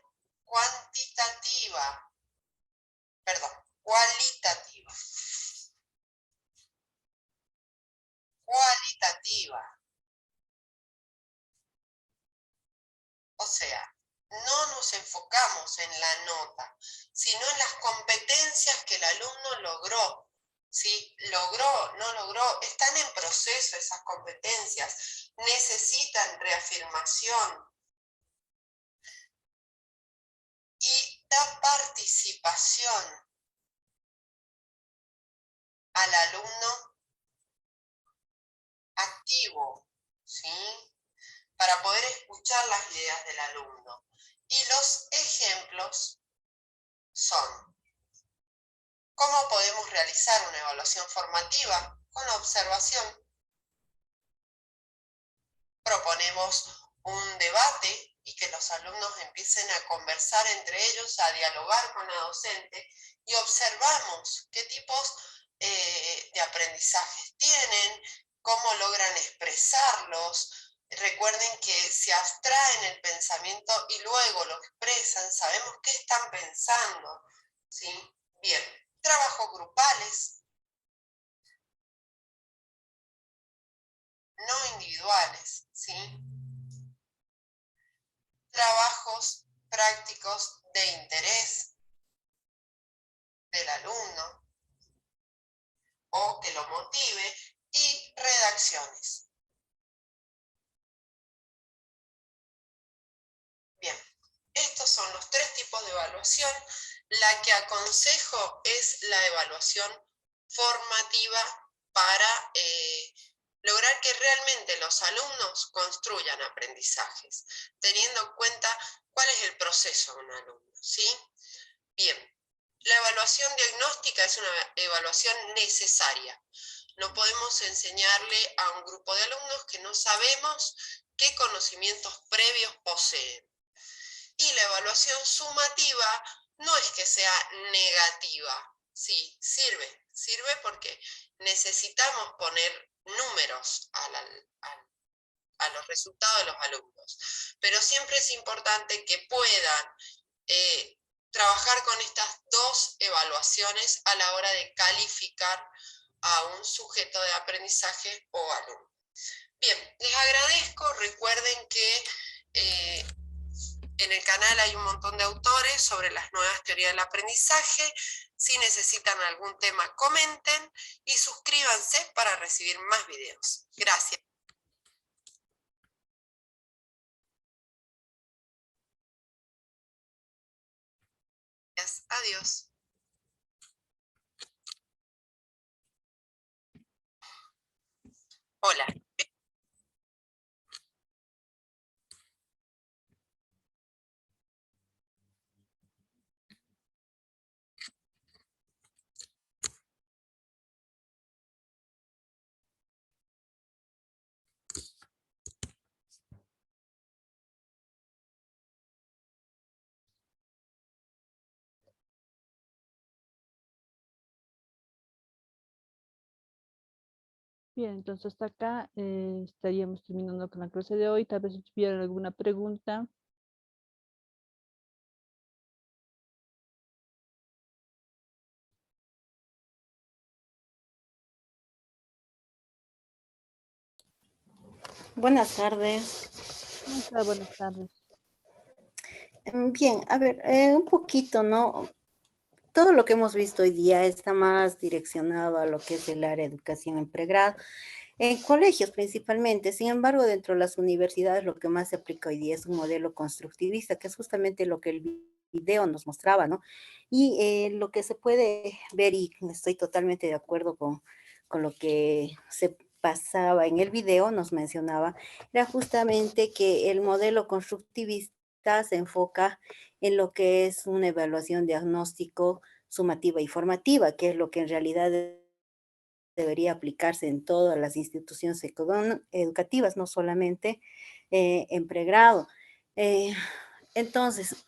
Cualitativa. O sea, no nos nos enfocamos en la nota, sino en las competencias que el alumno logró. ¿Sí? ¿Logró? ¿No logró? Están en proceso esas competencias, necesitan reafirmación y da participación al alumno activo, ¿sí? Para poder escuchar las ideas del alumno. Y los ejemplos son: ¿cómo podemos realizar una evaluación formativa? Con observación. Proponemos un debate y que los alumnos empiecen a conversar entre ellos, a dialogar con la docente, y observamos qué tipos de aprendizajes tienen, cómo logran expresarlos. Recuerden que se abstraen el pensamiento y luego lo expresan, sabemos qué están pensando, ¿sí? Bien, trabajos grupales, no individuales, ¿sí? Trabajos prácticos de interés del alumno o que lo motive, y redacciones. Bien, estos son los tres tipos de evaluación. La que aconsejo es la evaluación formativa para lograr que realmente los alumnos construyan aprendizajes, teniendo en cuenta cuál es el proceso de un alumno, ¿sí? Bien, la evaluación diagnóstica es una evaluación necesaria. No podemos enseñarle a un grupo de alumnos que no sabemos qué conocimientos previos poseen. Y la evaluación sumativa no es que sea negativa, sí, sirve porque necesitamos poner números a los resultados de los alumnos, pero siempre es importante que puedan trabajar con estas dos evaluaciones a la hora de calificar a un sujeto de aprendizaje o alumno. Bien, les agradezco. Recuerden que en el canal hay un montón de autores sobre las nuevas teorías del aprendizaje. Si necesitan algún tema, comenten y suscríbanse para recibir más videos. Gracias. Adiós. Hola. Bien, entonces hasta acá estaríamos terminando con la clase de hoy. Tal vez si tuvieran alguna pregunta. Buenas tardes. Buenas tardes. Bien, a ver, un poquito, ¿no? Todo lo que hemos visto hoy día está más direccionado a lo que es el área de educación en pregrado, en colegios principalmente. Sin embargo, dentro de las universidades lo que más se aplica hoy día es un modelo constructivista, que es justamente lo que el video nos mostraba, ¿no? Y lo que se puede ver, y estoy totalmente de acuerdo con lo que se pasaba en el video, nos mencionaba, era justamente que el modelo constructivista se enfoca en lo que es una evaluación diagnóstico, sumativa y formativa, que es lo que en realidad debería aplicarse en todas las instituciones educativas, no solamente en pregrado. Eh, entonces,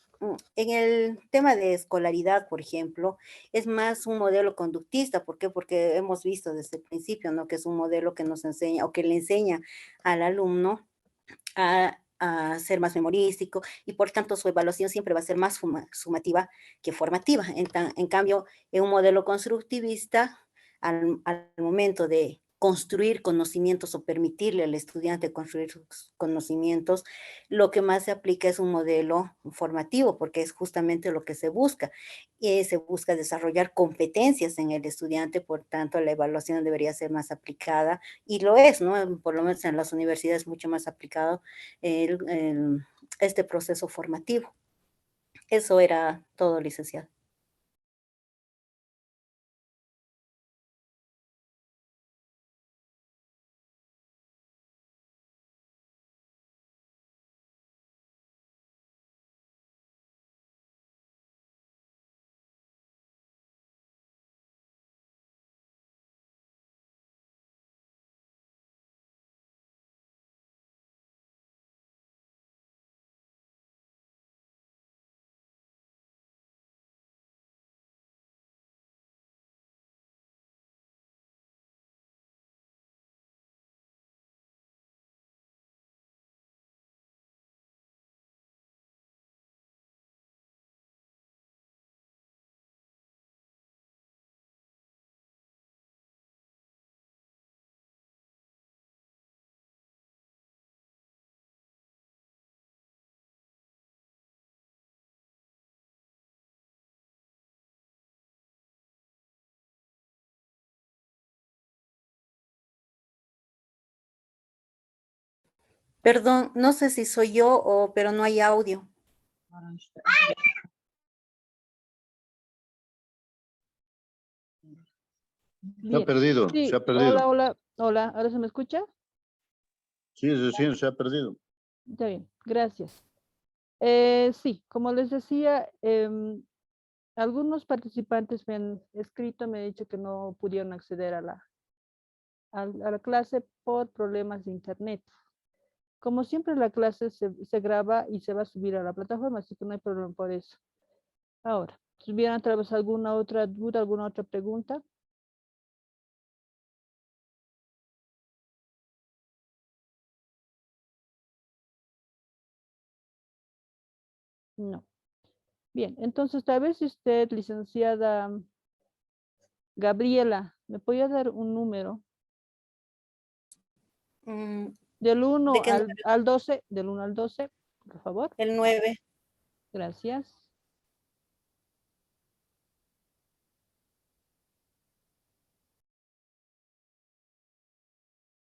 en el tema de escolaridad, por ejemplo, es más un modelo conductista. ¿Por qué? Porque hemos visto desde el principio, ¿no? Que es un modelo que nos enseña o que le enseña al alumno a ser más memorístico, y por tanto su evaluación siempre va a ser más sumativa que formativa. En cambio, en un modelo constructivista, al momento de construir conocimientos o permitirle al estudiante construir sus conocimientos, lo que más se aplica es un modelo formativo, porque es justamente lo que se busca. Se busca desarrollar competencias en el estudiante, por tanto, la evaluación debería ser más aplicada, y lo es, ¿no? Por lo menos en las universidades mucho más aplicado este proceso formativo. Eso era todo, licenciado. Perdón, no sé si soy yo pero no hay audio. Se ha perdido, Sí, se ha perdido. hola, ¿ahora se me escucha? Sí, recién se ha perdido. Está bien, gracias. Sí, como les decía, algunos participantes me han escrito, me han dicho que no pudieron acceder a la clase por problemas de internet. Como siempre, la clase se graba y se va a subir a la plataforma, así que no hay problema por eso. Ahora, si hubieran tal vez alguna otra duda, alguna otra pregunta. No. Bien, entonces tal vez usted, licenciada Gabriela, ¿me podría dar un número? Del 1 ¿De qué número? al 12, del 1 al 12, por favor. El 9. Gracias.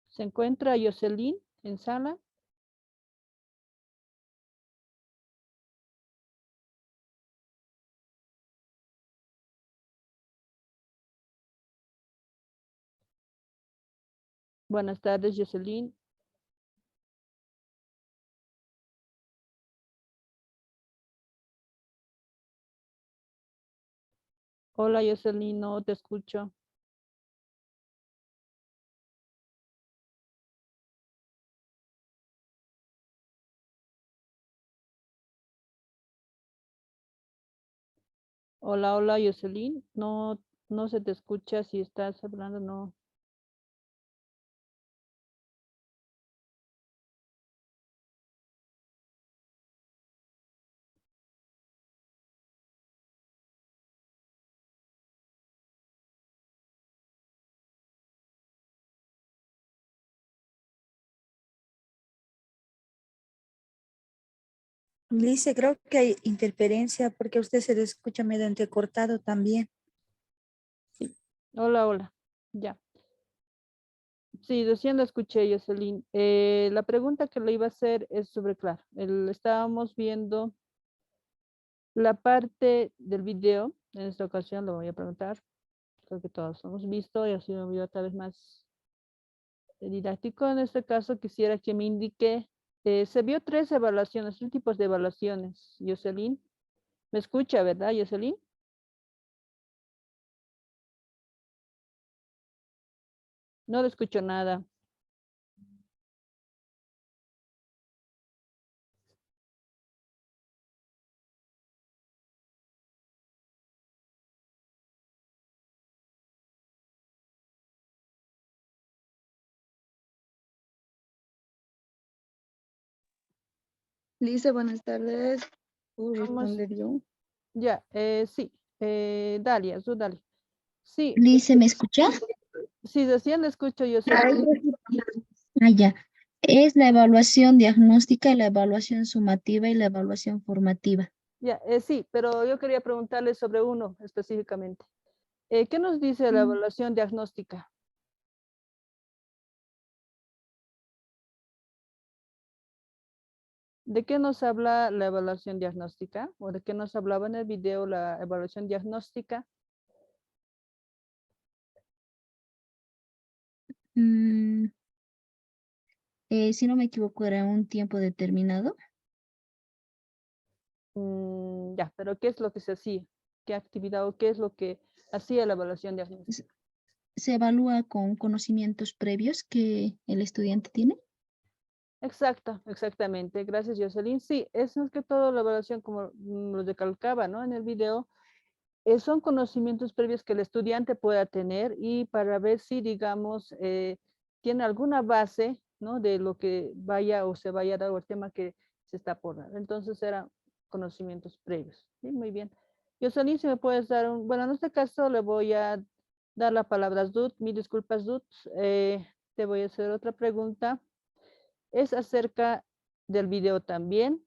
¿Se encuentra Jocelyn en sala? Buenas tardes, Jocelyn. Hola, Jocelyn, no te escucho. Hola, hola, Jocelyn. No, no se te escucha si estás hablando, no. Lice, creo que hay interferencia porque usted se le escucha medio entrecortado también. Sí. Hola, hola. Ya. Sí, recién la escuché, Jocelyn. La pregunta que le iba a hacer es sobre, claro, estábamos viendo la parte del video. En esta ocasión lo voy a preguntar. Creo que todos hemos visto y ha sido un video tal vez más didáctico. En este caso quisiera que me indique, se vio 3 evaluaciones, 3 tipos de evaluaciones. Jocelyn, ¿me escucha, verdad, Jocelyn? No le escucho nada. Lice, buenas tardes. ¿Puedo Vamos, responder yo? ya, sí, Dalia, Dali. Sí, Lice, ¿me escucha? Sí, recién le escucho yo. Ah, ya. Es la evaluación diagnóstica, y la evaluación sumativa y la evaluación formativa. Ya, sí, pero yo quería preguntarle sobre uno específicamente. ¿Qué nos dice la evaluación diagnóstica? ¿De qué nos habla la evaluación diagnóstica? ¿O de qué nos hablaba en el video la evaluación diagnóstica? Mm, si no me equivoco, era un tiempo determinado. Ya, pero ¿qué es lo que se hacía? ¿Qué actividad o qué es lo que hacía la evaluación diagnóstica? Se evalúa con conocimientos previos que el estudiante tiene. Exacto, exactamente. Gracias, Jocelyn. Sí, es más que todo la evaluación como lo recalcaba, ¿no? En el video, son conocimientos previos que el estudiante pueda tener y para ver si, digamos, tiene alguna base, ¿no? De lo que vaya o se vaya a dar o el tema que se está por dar. Entonces, eran conocimientos previos. Sí, muy bien. Jocelyn, si me puedes dar un, bueno, en este caso le voy a dar la palabra a Dut. Mil disculpas, Dut. Te voy a hacer otra pregunta. Es acerca del video también.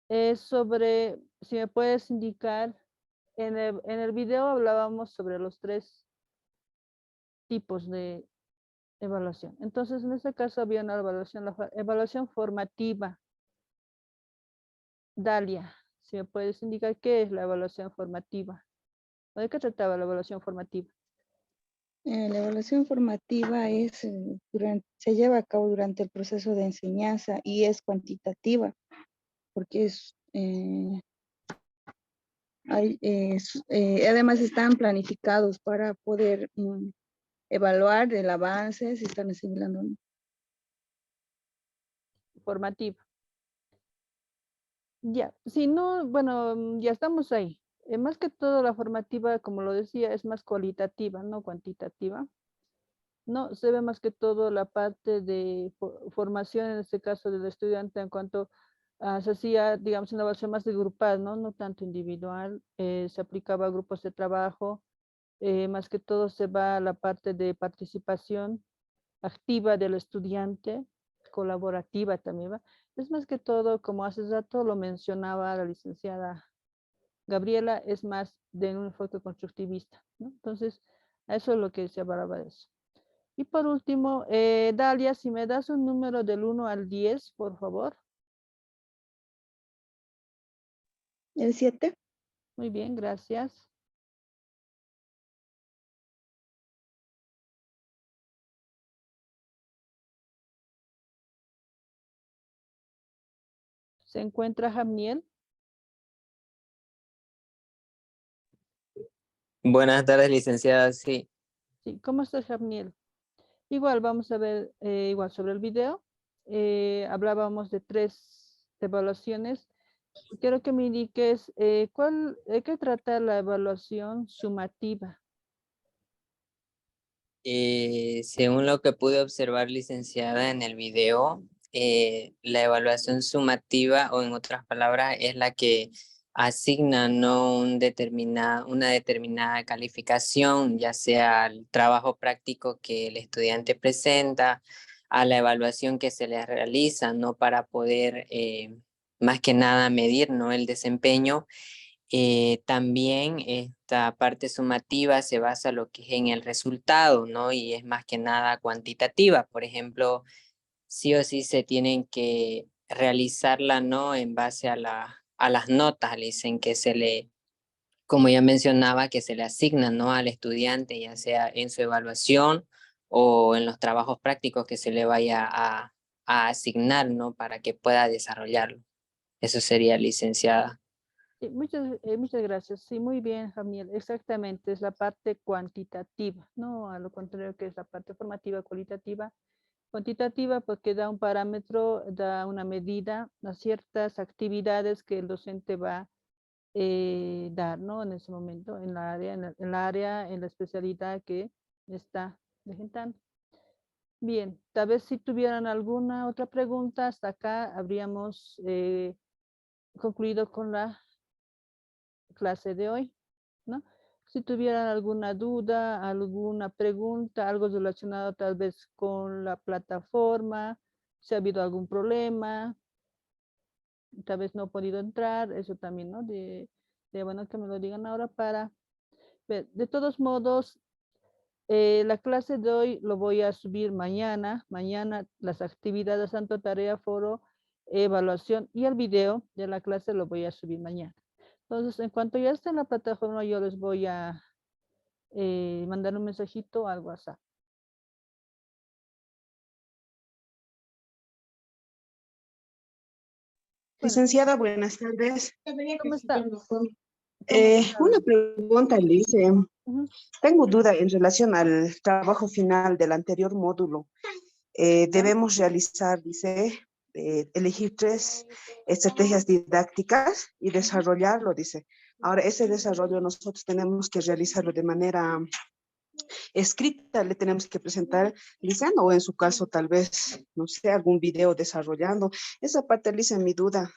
Es sobre, si me puedes indicar, en el video hablábamos sobre los 3 tipos de evaluación. Entonces, en este caso había una evaluación, la evaluación formativa. Dalia, si me puedes indicar qué es la evaluación formativa. ¿O de qué trataba la evaluación formativa? La evaluación formativa es, se lleva a cabo durante el proceso de enseñanza y es cuantitativa, porque además están planificados para poder evaluar el avance, si están asimilando o no. Formativa. Ya, si no, bueno, ya estamos ahí. Más que todo la formativa, como lo decía, es más cualitativa, no cuantitativa. No, se ve más que todo la parte de formación, en este caso del estudiante, en cuanto se hacía, digamos, una evaluación más de grupal, ¿no? No tanto individual, se aplicaba a grupos de trabajo, más que todo se va a la parte de participación activa del estudiante, colaborativa también va. Es más que todo, como hace rato lo mencionaba la licenciada Gabriela, es más de un enfoque constructivista, ¿no? Entonces, eso es lo que se hablaba de eso. Y por último, Dalia, si me das un número del 1 al 10, por favor. El 7. Muy bien, gracias. ¿Se encuentra Jamniel? Buenas tardes, licenciada. Sí, Sí, ¿cómo estás, Jamniel? Igual vamos a ver, igual sobre el video. Hablábamos de 3 evaluaciones. Quiero que me indiques ¿qué trata la evaluación sumativa? según lo que pude observar, licenciada, en el video, la evaluación sumativa, o en otras palabras, es la que asigna, ¿no? Una determinada calificación, ya sea al trabajo práctico que el estudiante presenta, a la evaluación que se le realiza, ¿no? Para poder, más que nada, medir, ¿no? El desempeño. También esta parte sumativa se basa lo que es en el resultado, ¿no? Y es más que nada cuantitativa. Por ejemplo, sí o sí se tienen que realizarla, ¿no? En base a las notas, le dicen que se le, como ya mencionaba, que se le asigna, ¿no? Al estudiante, ya sea en su evaluación o en los trabajos prácticos que se le vaya a asignar, ¿no? Para que pueda desarrollarlo. Eso sería, licenciada. Sí, muchas gracias. Sí, muy bien, Jamiel. Exactamente, es la parte cuantitativa, ¿no? A lo contrario que es la parte formativa cualitativa. Cuantitativa porque da un parámetro, da una medida a ciertas actividades que el docente va a dar, ¿no? En ese momento, en la área, en la especialidad que está presentando. Bien, tal vez si tuvieran alguna otra pregunta, hasta acá habríamos concluido con la clase de hoy, ¿no? Si tuvieran alguna duda, alguna pregunta, algo relacionado tal vez con la plataforma, si ha habido algún problema, tal vez no he podido entrar, eso también, ¿no? Bueno, que me lo digan ahora para ver. De todos modos, la clase de hoy lo voy a subir mañana. Mañana las actividades, tanto tarea, foro, evaluación y el video de la clase lo voy a subir mañana. Entonces, en cuanto ya esté en la plataforma, yo les voy a mandar un mensajito al WhatsApp. Licenciada, buenas tardes. ¿Cómo está? Una pregunta, Lice. Ujú. Tengo duda en relación al trabajo final del anterior módulo. Debemos realizar, dice, elegir 3 estrategias didácticas y desarrollarlo, dice. Ahora, ese desarrollo nosotros tenemos que realizarlo de manera escrita, le tenemos que presentar, Lice, o en su caso tal vez, no sé, algún video desarrollando. Esa parte, Lice, mi duda.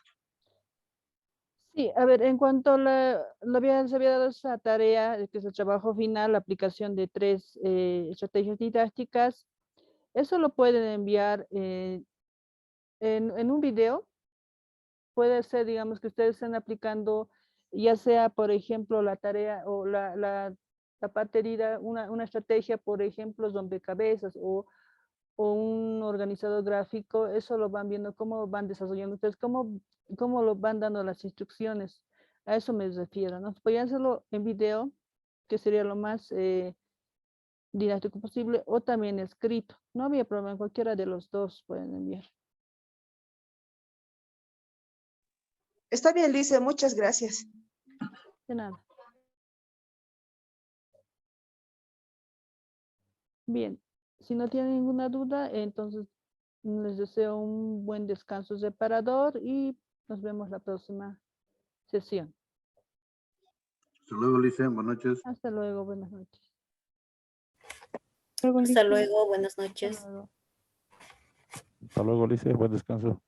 Sí, a ver, en cuanto se había dado esa tarea, que es el trabajo final, la aplicación de 3 estrategias didácticas, eso lo pueden enviar en un video. Puede ser, digamos, que ustedes estén aplicando, ya sea, por ejemplo, la tarea o la parte herida, una estrategia, por ejemplo, rompecabezas o un organizador gráfico, eso lo van viendo, cómo van desarrollando ustedes, cómo lo van dando las instrucciones. A eso me refiero, ¿no? Podrían hacerlo en video, que sería lo más didáctico posible, o también escrito. No había problema, cualquiera de los dos pueden enviar. Está bien, Lice, muchas gracias. De nada. Bien, si no tienen ninguna duda, entonces les deseo un buen descanso reparador y nos vemos la próxima sesión. Hasta luego, Lice. Buenas noches. Hasta luego, buenas noches. Hasta luego, buenas Hasta noches. luego. Hasta luego, Lice. Buen descanso.